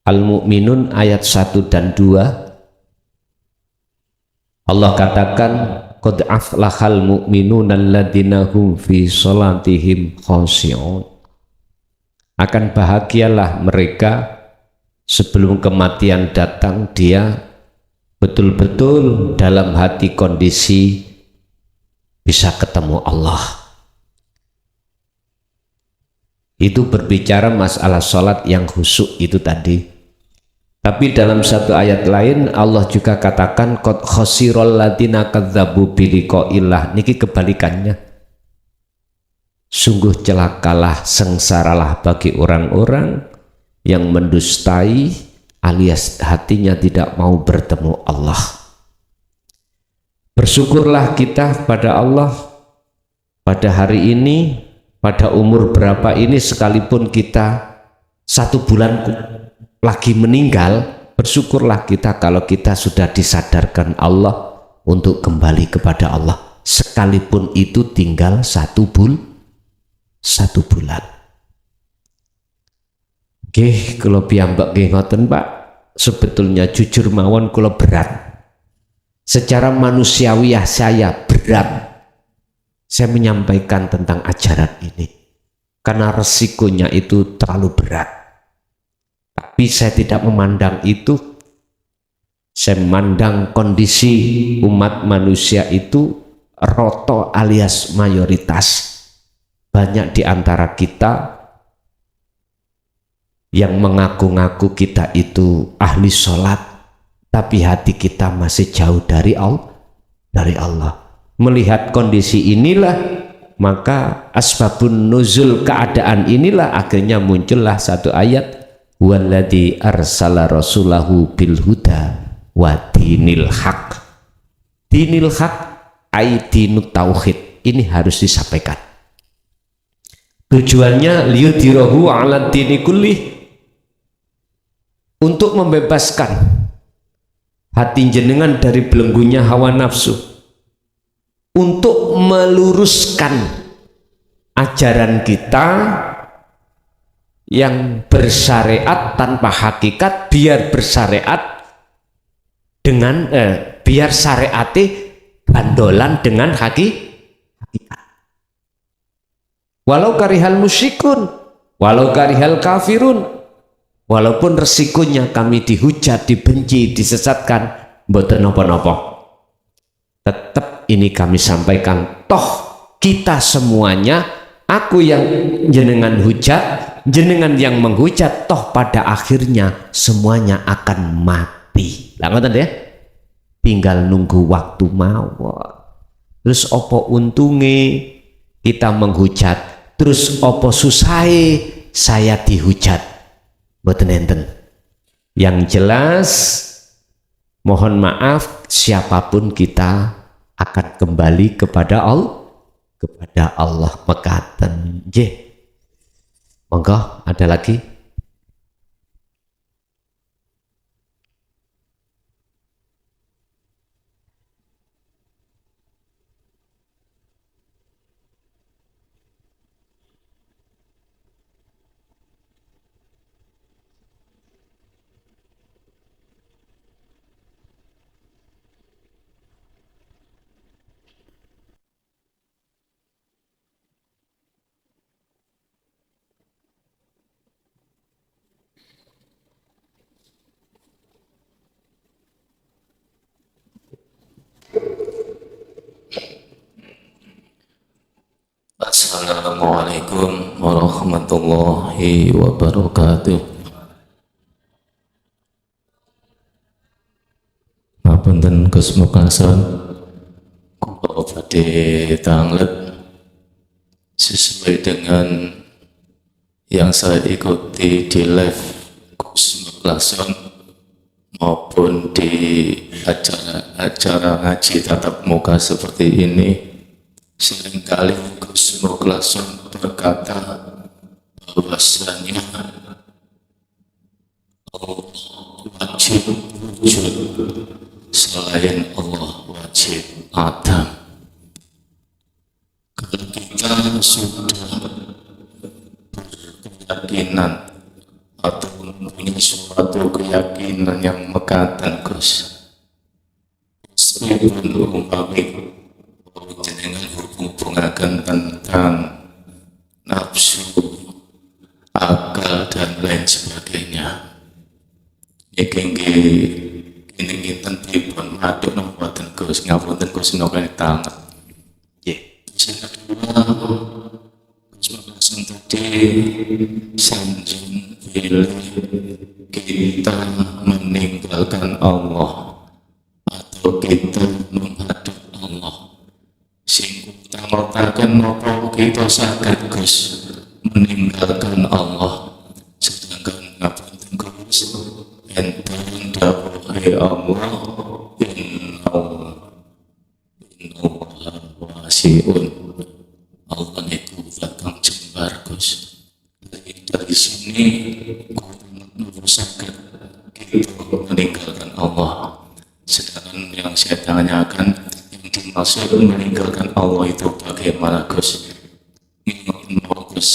[SPEAKER 2] Al-Mu'minun ayat 1 dan 2, Allah katakan, qad aflahal mu'minuna alladzina hum fi sholatihim khashi'un. Akan bahagialah mereka sebelum kematian datang, dia betul-betul dalam hati kondisi bisa ketemu Allah. Itu berbicara masalah sholat yang khusyuk itu tadi. Tapi dalam satu ayat lain Allah juga katakan qad khasirul ladzina kadzdzabu biliqa'illah. Niki kebalikannya. Sungguh celakalah, sengsaralah bagi orang-orang yang mendustai alias hatinya tidak mau bertemu Allah. Bersyukurlah kita pada Allah pada hari ini, pada umur berapa ini, sekalipun kita 1 bulan lagi meninggal, bersyukurlah kita kalau kita sudah disadarkan Allah untuk kembali kepada Allah, sekalipun itu tinggal 1 bulan. Oke, kalau piyambak nggih ngoten Pak, sebetulnya jujur mawon kula berat. Secara manusiawiah saya berat saya menyampaikan tentang ajaran ini karena resikonya itu terlalu berat. Tapi saya tidak memandang itu, saya memandang kondisi umat manusia itu roto alias mayoritas, banyak di antara kita yang mengaku-ngaku kita itu ahli sholat, tapi hati kita masih jauh dari Allah. Melihat kondisi inilah, maka asbabun nuzul keadaan inilah akhirnya muncullah satu ayat, walladzi arsala rasulahu bil huda wa dinil haq. Dinil haq ai dinut tauhid, ini harus disampaikan. Tujuannya liyudhirahu ala dini kullih, untuk membebaskan hati jenengan dari belenggunya hawa nafsu, untuk meluruskan ajaran kita yang bersyariat tanpa hakikat, biar bersyariat dengan biar syariati bandolan dengan hakikat. Walau karihal musyrikun, walau karihal kafirun, walaupun resikonya kami dihujat, dibenci, disesatkan, mboten napa-napa, tetap ini kami sampaikan. Toh kita semuanya, aku yang jenengan hujat, jenengan yang menghujat, toh pada akhirnya semuanya akan mati. Lah ngoten ya, tinggal nunggu waktu mawon. Terus opo untunge kita menghujat, terus opo susahe saya dihujat, mboten enten. Yang jelas mohon maaf, siapapun kita akan kembali kepada Allah mekaten. Nggih. Monggo, ada lagi?
[SPEAKER 7] Assalamualaikum warahmatullahi wabarakatuh. Ngapunten Gus Mukason, kula badhe tanglet sesuai dengan yang saya ikuti di live Gus Mukason maupun di acara ngaji tatap muka seperti ini. Seringkali Gus Mukason berkata bahwasanya Allah wajib wujud, selain Allah wajib adam. Kalau kita sudah berkeyakinan atau mempunyai suatu keyakinan yang mekatan, Gus, meskipun umpami jenengan hubungaken tentang nafsu, akal dan lain sebagainya, ini nginten pripun madhep nopo-nopo Gus, ngapunten Gus nokane tangan. Nggih. Sing kedua, Gus Mukason tadi sanjung pilih kita meninggalkan Allah atau kita menghadap Allah. Sing utamaken napa kita saged Gus meninggalkan Allah, sedangkan ngapunten Gus enten dawuhe Allah inna wasi'un, Allah niku datang jembar Gus. Dari sini kita saged kita meninggalkan Allah, sedangkan yang saya tanyakan dimaksud meninggalkan Allah itu bagaimana Gus? Gus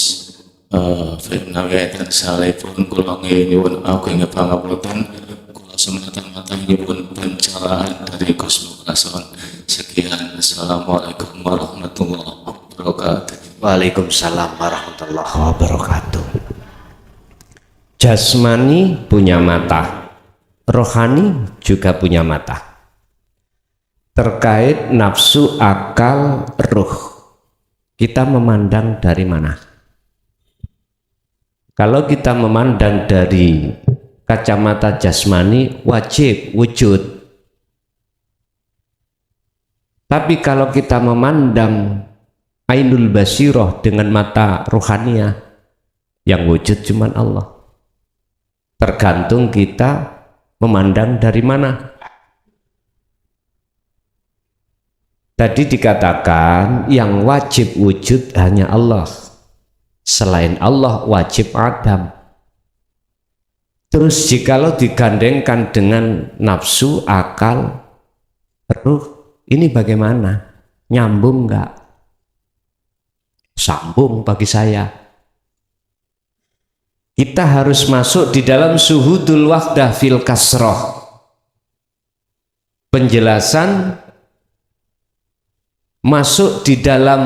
[SPEAKER 7] firman ayat saleh pun kula nyuwun aku ing pangapunten, kula semata-mata nyuwun pencerahan dari Gus Mukason. Sekian, assalamualaikum warahmatullahi wabarakatuh.
[SPEAKER 2] Waalaikumsalam warahmatullahi wabarakatuh. Jasmani punya mata, rohani juga punya mata. terkait nafsu, akal, ruh. Kita memandang dari mana? Kalau kita memandang dari kacamata jasmani, wajib wujud. Tapi kalau kita memandang ainul basiroh dengan mata ruhaniyah, yang wujud cuman Allah. Tergantung kita memandang dari mana. Tadi dikatakan yang wajib wujud hanya Allah. Selain Allah wajib adam. Terus jikalau digandengkan dengan nafsu, akal, ruh, ini bagaimana? Nyambung enggak? Sambung bagi saya. Kita harus masuk di dalam suhudul wahdah fil kasroh. Penjelasan masuk di dalam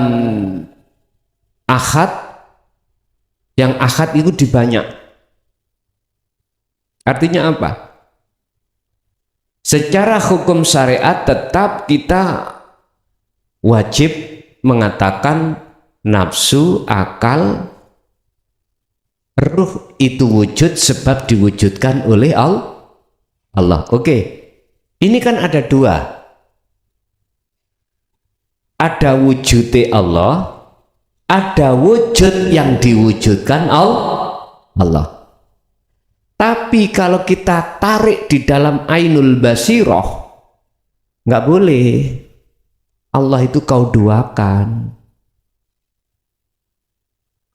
[SPEAKER 2] ahad, yang ahad itu dibanyak. Artinya apa? Secara hukum syariat tetap kita wajib mengatakan nafsu, akal, ruh itu wujud sebab diwujudkan oleh Allah. Oke, ini kan ada dua. Ada wujudnya Allah, ada wujud yang diwujudkan Allah. Tapi kalau kita tarik di dalam ainul basiroh, nggak boleh. Allah itu kau duakan,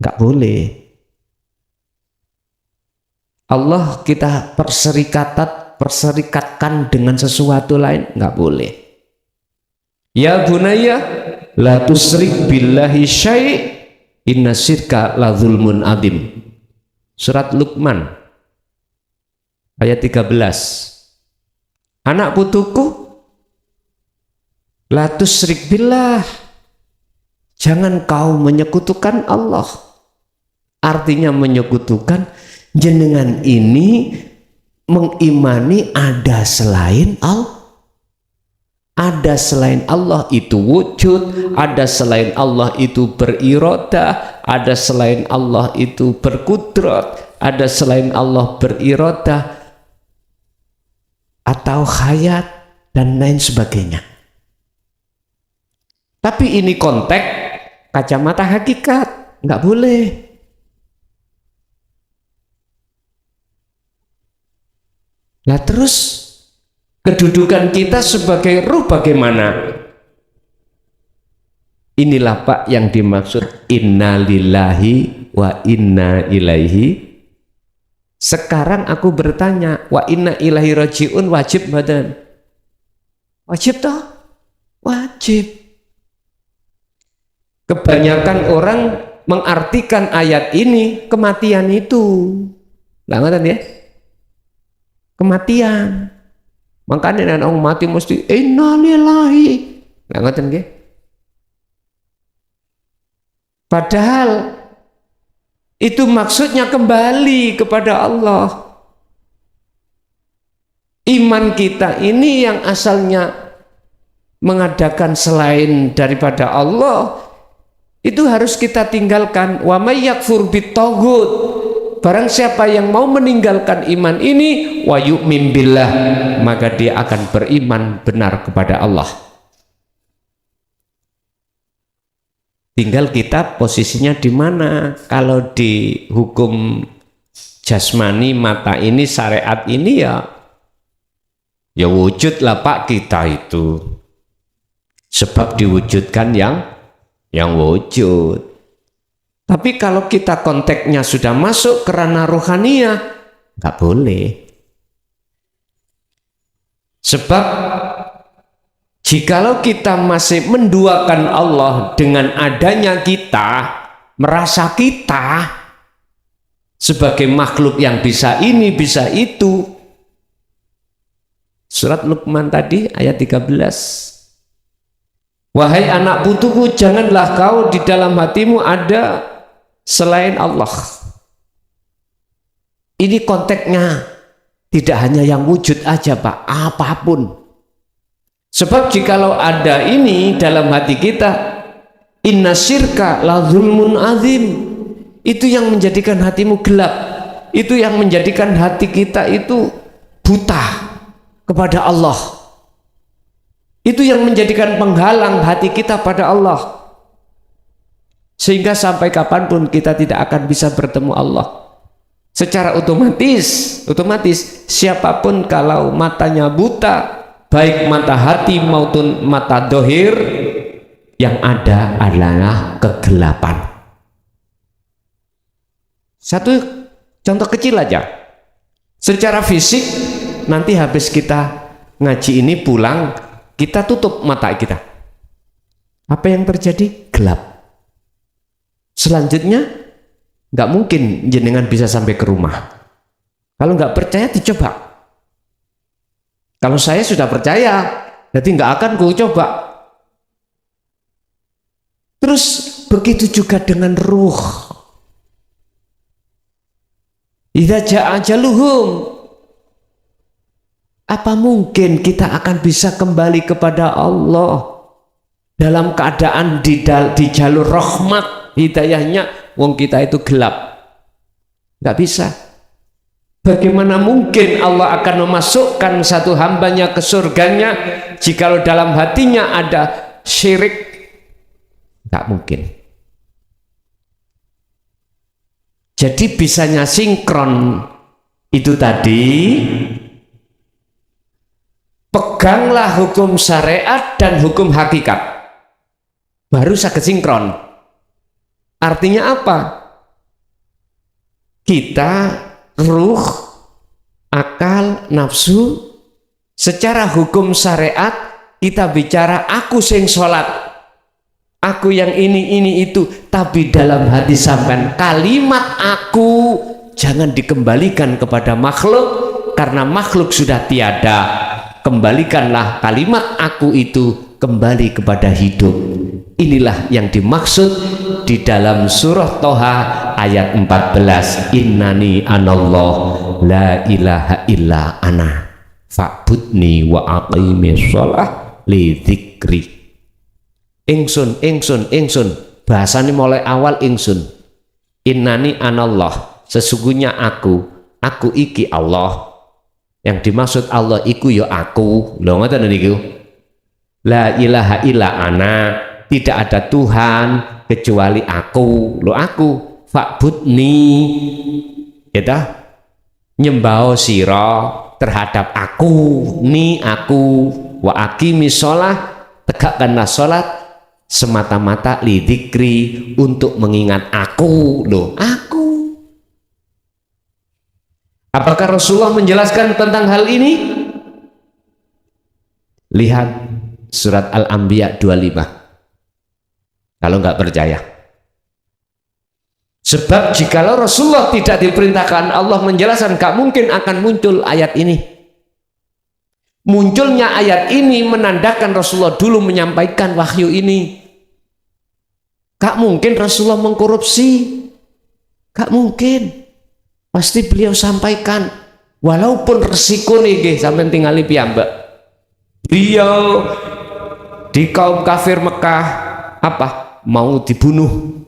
[SPEAKER 2] nggak boleh. Allah kita perserikatkan dengan sesuatu lain, nggak boleh. Ya bunayya la tusrik billahi syai' inna syirka la zulmun adim. Surat Luqman ayat 13. Anak putuku, la tusrik billah, jangan kau menyekutukan Allah. Artinya menyekutukan, jenengan ini mengimani ada selain Allah. Ada selain Allah itu wujud, ada selain Allah itu berirodah, ada selain Allah itu berkudrat, ada selain Allah berirodah atau hayat dan lain sebagainya. Tapi ini konteks kacamata hakikat, nggak boleh. Nah terus kedudukan kita sebagai ruh bagaimana? Inilah Pak yang dimaksud inna lillahi wa inna ilaihi. Sekarang aku bertanya, wa inna ilaihi rajiun wajib badan? Wajib toh? Wajib. Kebanyakan orang mengartikan ayat ini kematian itu. Nggak ya? Kematian. Makanya orang mati mesti innalillahi. Nggak ngerti nggih? Padahal itu maksudnya kembali kepada Allah. Iman kita ini yang asalnya mengadakan selain daripada Allah, itu harus kita tinggalkan. Wa may yakfur bitaghut, barang siapa yang mau meninggalkan iman ini, wa yu'min billah, maka dia akan beriman benar kepada Allah. Tinggal kita posisinya di mana. Kalau di hukum jasmani mata ini, syariat ini ya wujud lah Pak kita itu. Sebab diwujudkan yang wujud. Tapi kalau kita konteksnya sudah masuk ke ranah rohaniyah, nggak boleh. Sebab jikalau kita masih menduakan Allah dengan adanya kita, merasa kita sebagai makhluk yang bisa ini, bisa itu. Surat Luqman tadi ayat 13. Wahai anak putuku, janganlah kau di dalam hatimu ada selain Allah. Ini konteksnya tidak hanya yang wujud aja Pak, apapun. Sebab jikalau ada ini dalam hati kita, inna syirka la zulmun azim, itu yang menjadikan hatimu gelap, itu yang menjadikan hati kita itu buta kepada Allah, itu yang menjadikan penghalang hati kita pada Allah, sehingga sampai kapanpun kita tidak akan bisa bertemu Allah. Secara otomatis siapapun kalau matanya buta, baik mata hati maupun mata dohir, yang ada adalah kegelapan. Satu contoh kecil aja, secara fisik nanti habis kita ngaji ini pulang, kita tutup mata kita, apa yang terjadi? Gelap. Selanjutnya nggak mungkin jenengan bisa sampai ke rumah. Kalau nggak percaya dicoba. Kalau saya sudah percaya, jadi nggak akan ku coba. Terus begitu juga dengan ruh. Idza jaa ajaluhum, apa mungkin kita akan bisa kembali kepada Allah dalam keadaan di jalur rahmat hidayahnya? Wong kita itu gelap, nggak bisa. Bagaimana mungkin Allah akan memasukkan satu hambanya ke surganya jikalau dalam hatinya ada syirik? Nggak mungkin. Jadi bisanya sinkron itu tadi, peganglah hukum syariat dan hukum hakikat, baru saged sinkron. Artinya apa? Kita ruh, akal, nafsu, secara hukum syariat kita bicara aku sing sholat, aku yang ini itu, tapi dalam hati sampean kalimat aku jangan dikembalikan kepada makhluk, karena makhluk sudah tiada. Kembalikanlah kalimat aku itu kembali kepada hidup. Inilah yang dimaksud di dalam surah Toha ayat 14, innani anallah la ilaha illa ana fa'budni wa aqimis shalah li dzikri. Ingsun bahasanya mulai awal ingsun. Innani anallah, sesungguhnya aku iki Allah. Yang dimaksud Allah iku ya aku. Lho ngoten niku. La ilaha illa ana, tidak ada Tuhan kecuali aku. Lo aku fa'budni, kita nyembah sira terhadap aku, ni aku, wa aqimis shalah, tegakkanlah salat semata-mata li dzikri, untuk mengingat aku. Loh, aku. Apakah Rasulullah menjelaskan tentang hal ini? Lihat surat Al-Anbiya 25. Kalau nggak percaya. Sebab jikalau Rasulullah tidak diperintahkan Allah menjelaskan, gak mungkin akan muncul ayat ini. Munculnya ayat ini menandakan Rasulullah dulu menyampaikan wahyu ini. Gak mungkin Rasulullah mengkorupsi. Gak mungkin. Pasti beliau sampaikan, walaupun resiko nih sampai tinggali piyambak. Beliau di kaum kafir Mekah apa? Mau dibunuh.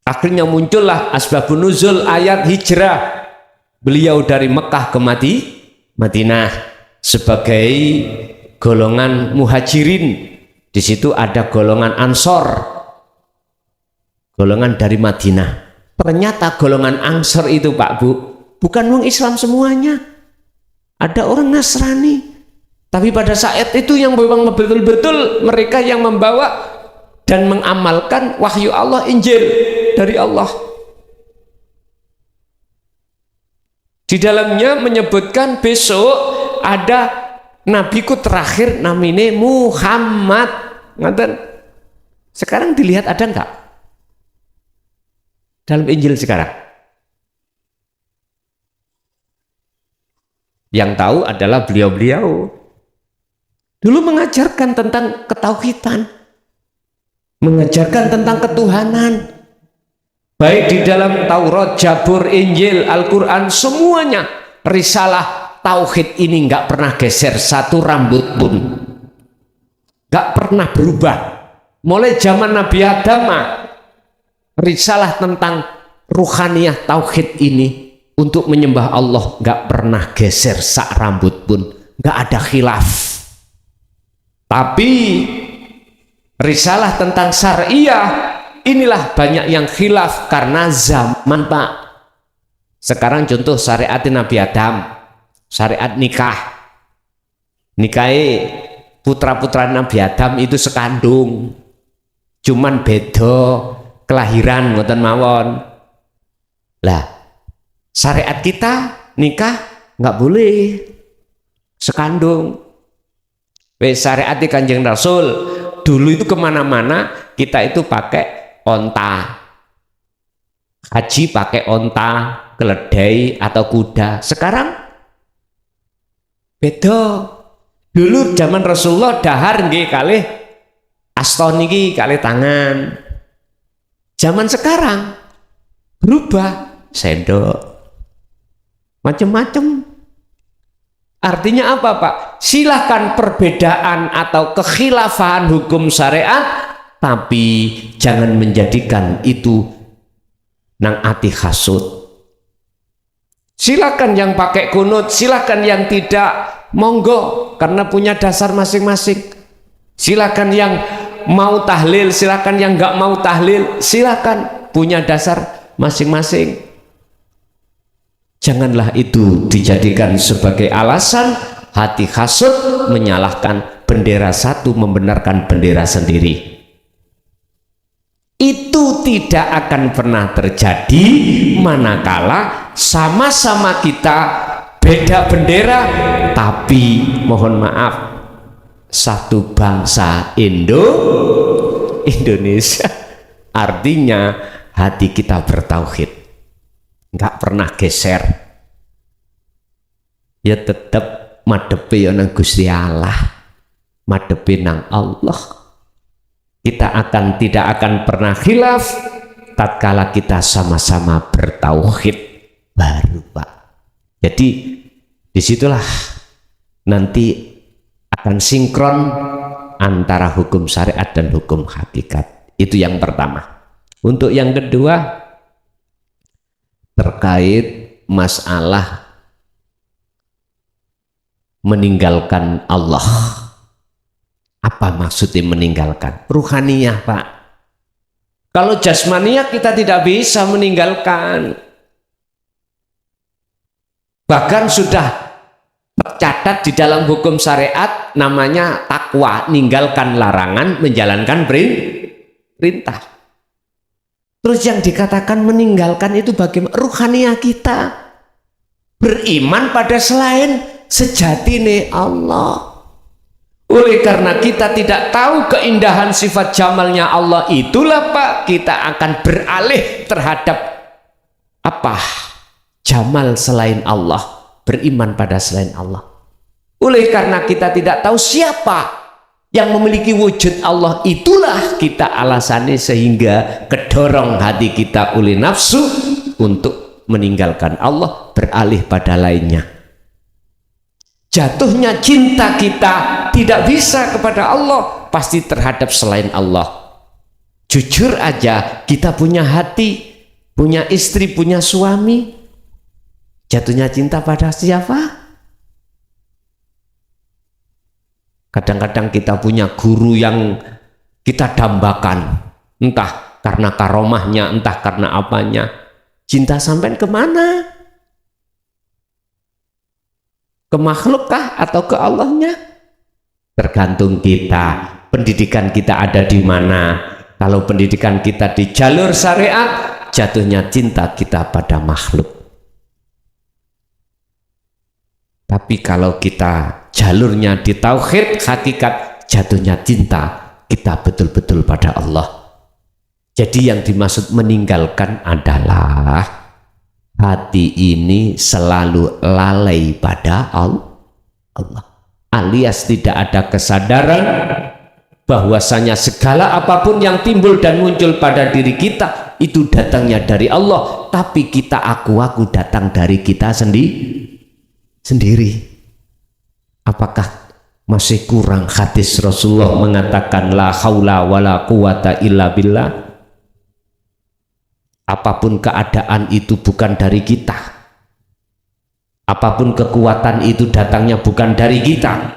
[SPEAKER 2] Akhirnya muncullah asbabun nuzul ayat hijrah beliau dari Mekah ke Madinah sebagai golongan muhajirin. Di situ ada golongan ansor, golongan dari Madinah. Ternyata golongan ansor itu Pak Bu, bukan orang Islam semuanya. Ada orang Nasrani. Tapi pada saat itu yang memang betul-betul mereka yang membawa dan mengamalkan wahyu Allah, Injil dari Allah. Di dalamnya menyebutkan besok ada nabiku terakhir namanya Muhammad. Sekarang dilihat ada enggak dalam Injil sekarang? Yang tahu adalah beliau-beliau. Dulu mengajarkan tentang ketauhidan, mengajarkan tentang ketuhanan, baik di dalam Taurat, Zabur, Injil, Al-Quran, semuanya risalah tauhid ini nggak pernah geser satu rambut pun. gak pernah berubah. Mulai zaman Nabi Adam, risalah tentang ruhaniyah tauhid ini untuk menyembah Allah gak pernah geser sak rambut pun, gak ada khilaf. Tapi risalah tentang syariah inilah banyak yang khilaf karena zaman, Pak. Sekarang contoh syariat Nabi Adam, syariat nikah. Nikahi putra-putra Nabi Adam itu sekandung, cuman beda kelahiran ngoten mawon. Lah, syariat kita nikah nggak boleh sekandung. Syariat Kanjeng Rasul dulu itu kemana-mana kita itu pakai onta, haji pakai onta, keledai atau kuda. Sekarang beda. Dulu zaman Rasulullah dahar nggih kalih aston niki kalih tangan. Zaman sekarang berubah, sendok, macam-macam. Artinya apa, Pak? Silahkan perbedaan atau kekhilafan hukum syariat, tapi jangan menjadikan itu nang ati hasud. Silakan yang pakai kunut, silakan yang tidak, monggo, karena punya dasar masing-masing. Silakan yang mau tahlil, silakan yang nggak mau tahlil, silakan, punya dasar masing-masing. Janganlah itu dijadikan sebagai alasan hati hasud menyalahkan bendera satu, membenarkan bendera sendiri. Itu tidak akan pernah terjadi manakala sama-sama kita beda bendera tapi mohon maaf satu bangsa Indonesia. Artinya hati kita bertauhid, nggak pernah geser, ya tetap madepi nang Gusti Allah, madepi nang Allah. Kita tidak akan pernah khilaf tatkala kita sama-sama bertauhid baru, Pak. Jadi disitulah nanti akan sinkron antara hukum syariat dan hukum hakikat. Itu yang pertama. Untuk yang kedua, terkait masalah meninggalkan Allah. Apa maksudnya meninggalkan? Ruhaniyah, Pak. Kalau jasmaniyah kita tidak bisa meninggalkan. Bahkan sudah tercatat di dalam hukum syariat namanya takwa, meninggalkan larangan, menjalankan perintah. Terus yang dikatakan meninggalkan itu bagaimana? Ruhaniyah kita beriman pada selain sejatine Allah. Oleh karena kita tidak tahu keindahan sifat jamalnya Allah, itulah Pak, kita akan beralih terhadap apa? Jamal selain Allah, beriman pada selain Allah. Oleh karena kita tidak tahu siapa yang memiliki wujud Allah, itulah kita alasannya sehingga kedorong hati kita oleh nafsu untuk meninggalkan Allah, beralih pada lainnya. Jatuhnya cinta kita tidak bisa kepada Allah, pasti terhadap selain Allah. Jujur aja, kita punya hati, punya istri, punya suami, jatuhnya cinta pada siapa? Kadang-kadang kita punya guru yang kita dambakan, entah karena karomahnya, entah karena apanya. Cinta sampai kemana? Ke makhlukkah atau ke Allahnya? Tergantung kita, pendidikan kita ada di mana. Kalau pendidikan kita di jalur syariat, jatuhnya cinta kita pada makhluk. Tapi kalau kita jalurnya di tauhid hakikat, jatuhnya cinta kita betul-betul pada Allah. Jadi yang dimaksud meninggalkan adalah hati ini selalu lalai pada Allah, alias tidak ada kesadaran bahwasanya segala apapun yang timbul dan muncul pada diri kita itu datangnya dari Allah, tapi kita aku datang dari kita sendiri. Apakah Masih kurang hadis Rasulullah mengatakan la haula wala quwata illa billah. Apapun keadaan itu bukan dari kita, apapun kekuatan itu datangnya bukan dari kita,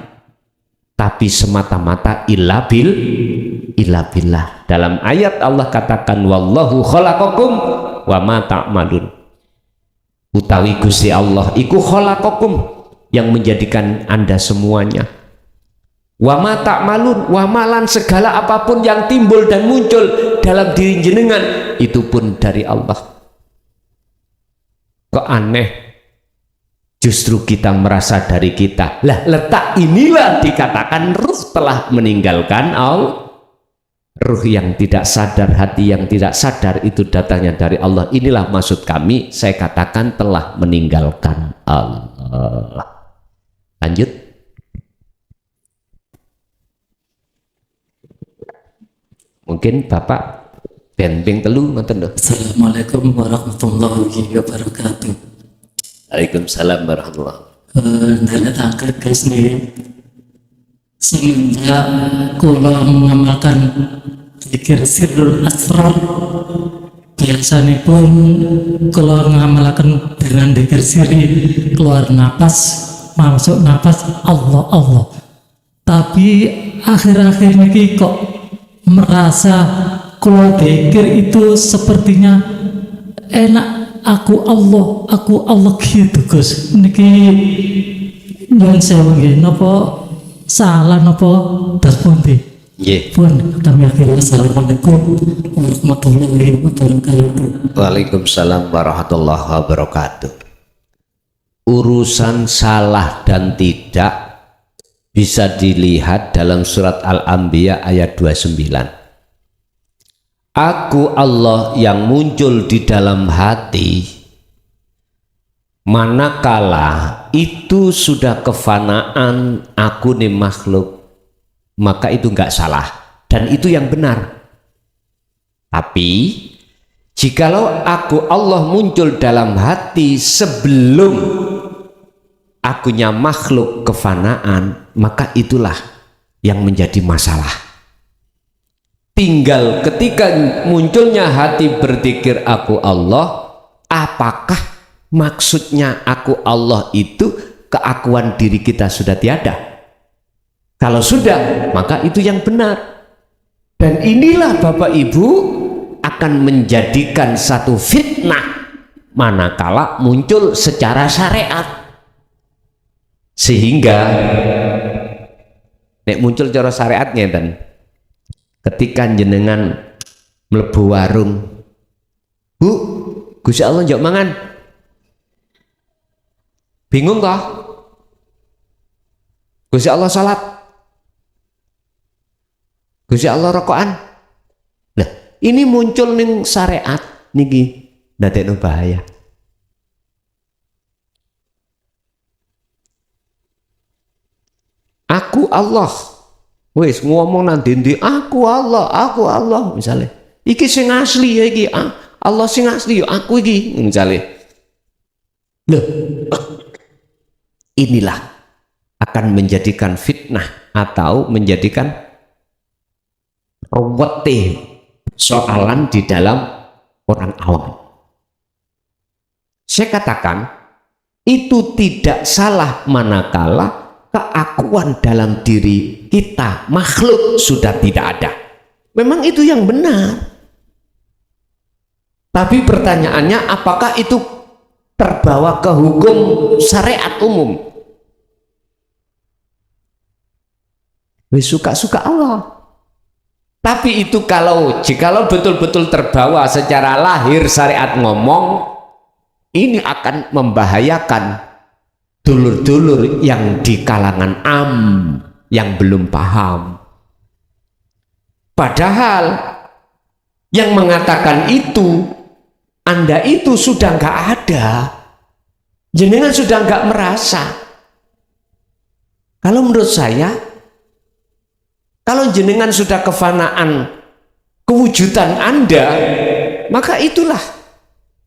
[SPEAKER 2] tapi semata-mata illa billah. Dalam ayat Allah katakan wallahu khalaqakum wa ma ta'malun. Utawi Gusti Allah iku khalaqakum, yang menjadikan Anda semuanya. Wa ma ta'malun, wa malan segala apapun yang timbul dan muncul dalam diri jenengan itu pun dari Allah. Kok aneh? Justru kita merasa dari kita. Lah letak inilah dikatakan ruh telah meninggalkan Allah. Ruh yang tidak sadar, hati yang tidak sadar itu datangnya dari Allah. Inilah maksud kami, saya katakan telah meninggalkan Allah. Lanjut. Mungkin Bapak benteng telu ngoten lho.
[SPEAKER 1] Assalamualaikum warahmatullahi wabarakatuh.
[SPEAKER 2] Waalaikumsalam warahmatullahi wabarakatuh.
[SPEAKER 1] Nderetaken guys nih, semenjak kula mengamalkan zikir sirrul asrar, biasanya pun kula mengamalkan dengan zikir sirri, keluar napas, masuk napas, Allah Allah. Tapi akhir-akhir ini kok merasa kalau zikir itu sepertinya enak, aku Allah gitu Gus. Niki nyuwun sewu nggih, napa salah napa daspundi?
[SPEAKER 2] Nggih.
[SPEAKER 1] Pun kami akhiri. Assalamualaikum warahmatullahi wabarakatuh.
[SPEAKER 2] Waalaikumsalam warahmatullahi wabarakatuh. Urusan salah dan tidak bisa dilihat dalam surat Al-Anbiya ayat 29. Aku Allah yang muncul di dalam hati, manakala itu sudah kefanaan aku nih makhluk, maka itu enggak salah dan itu yang benar. Tapi jikalau aku Allah muncul dalam hati sebelum akunya makhluk kefanaan, maka itulah yang menjadi masalah. Tinggal ketika munculnya hati berzikir aku Allah, apakah maksudnya aku Allah itu keakuan diri kita sudah tiada? Kalau sudah, maka itu yang benar. Dan inilah Bapak Ibu akan menjadikan satu fitnah manakala muncul secara syariat. Sehingga nek muncul cara syariat ngeten, ketika jenengan mlebu warung, Bu, Gusti Allah njok mangan, bingung toh? Gusti Allah salat, Gusti Allah rokokan. Nah, ini muncul ning syariat niki ndadekno bahaya. Aku Allah, wis ngomong nang ndi aku Allah misalnya. Iki sing asli ya iki, Allah sing asli ya aku iki misalnya. Loh, inilah akan menjadikan fitnah atau menjadikan wetih soalan di dalam orang awam. Saya katakan itu tidak salah manakala keakuan dalam diri kita makhluk sudah tidak ada. Memang itu yang benar. Tapi pertanyaannya, apakah itu terbawa ke hukum syariat umum? Suka-suka Allah. Tapi itu jikalau betul-betul terbawa secara lahir syariat ngomong, ini akan membahayakan dulur-dulur yang di kalangan yang belum paham. Padahal yang mengatakan itu, Anda itu sudah nggak ada, jenengan sudah nggak merasa. Kalau menurut saya, kalau jenengan sudah kefanaan kewujudan Anda, maka itulah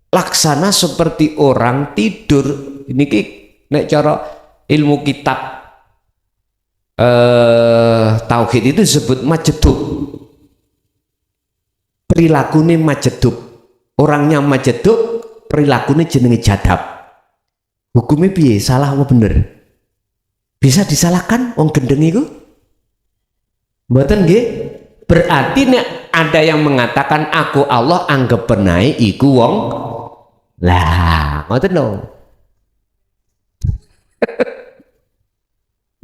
[SPEAKER 2] laksana seperti orang tidur. Ini nek cara ilmu kitab tauhid itu disebut majedub. Perilakunya majedub. Orangnya majedub, perilakunya jenenge jadab. Hukumnya piye? Salah apa bener? Bisa disalahkan wong gendeng iku? Mboten nggih? Berarti nek ada yang mengatakan aku Allah anggap benai iku wong lah, ngoten lho.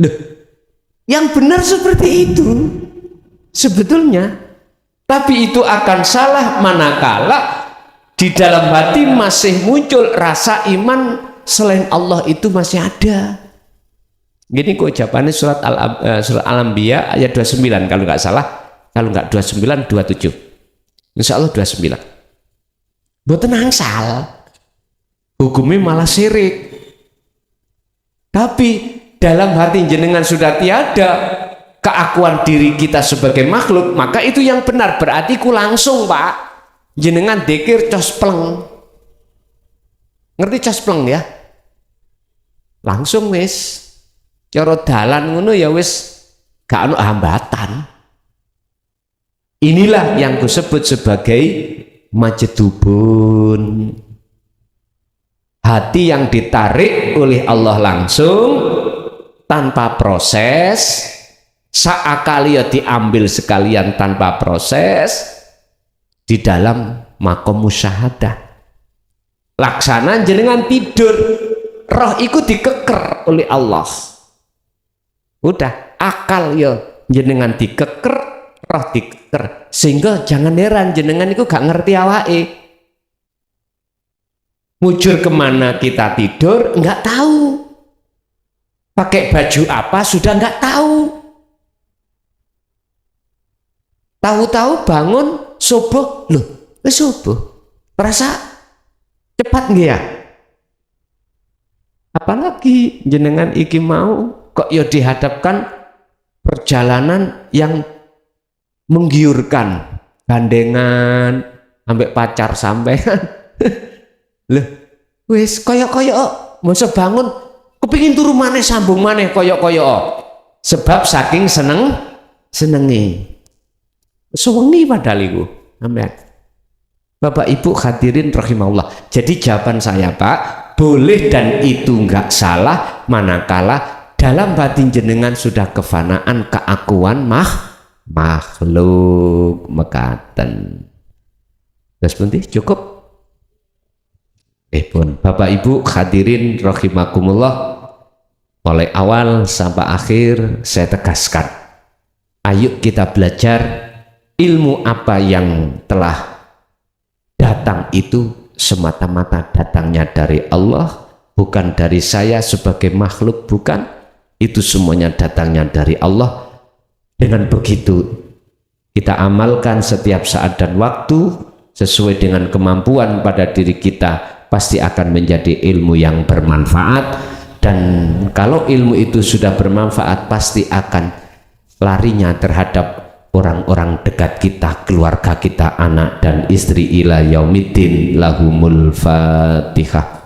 [SPEAKER 2] Loh, yang benar seperti itu sebetulnya, tapi itu akan salah manakala di dalam hati masih muncul rasa iman selain Allah itu masih ada. Gini kok jawabannya surat Al-Anbiya ayat 29 kalau nggak salah, kalau nggak 29 27, insya Allah 29. Mboten angsal, hukumnya malah syirik. Tapi dalam hati jenengan sudah tiada keakuan diri kita sebagai makhluk, maka itu yang benar. Berarti ku langsung Pak, jenengan dzikir cospleng. Ngerti cospleng ya? Langsung wis. Cara dalan ngono ya wis gak ono hambatan. Inilah yang kusebut sebagai majedubun. Hati yang ditarik oleh Allah langsung tanpa proses, saakali ya diambil sekalian tanpa proses di dalam makom musyahadah. Laksana jenengan tidur, roh iku dikeker oleh Allah. Udah akal ya jenengan dikeker, roh dikeker, sehingga jangan heran jenengan itu gak ngerti awake. Mujur kemana kita tidur nggak tahu, pakai baju apa sudah nggak tahu. Tahu-tahu bangun subuh, loh subuh terasa cepat nggih ya? Apalagi jenengan iki mau kok ya dihadapkan perjalanan yang menggiurkan, gandengan ambek pacar sampean. Loh, wis koyok-koyok masa bangun kepingin turu maneh sambung maneh koyok-koyok. Sebab saking senengi. Sewengi padahal iku. Sampean. Bapak Ibu hadirin rahimahullah. Jadi jawaban saya Pak, boleh dan itu enggak salah manakala dalam batin jenengan sudah kefanaan keakuan makhluk mekaten. Terus bunti cukup. Pun Bapak Ibu hadirin rahimakumullah, mulai awal sampai akhir saya tegaskan, ayo kita belajar ilmu apa yang telah datang itu semata-mata datangnya dari Allah, bukan dari saya sebagai makhluk, bukan. Itu semuanya datangnya dari Allah. Dengan begitu kita amalkan setiap saat dan waktu sesuai dengan kemampuan pada diri kita, pasti akan menjadi ilmu yang bermanfaat. Dan kalau ilmu itu sudah bermanfaat, pasti akan larinya terhadap orang-orang dekat kita, keluarga kita, anak dan istri ila yaumiddin. Lahumul Fatihah.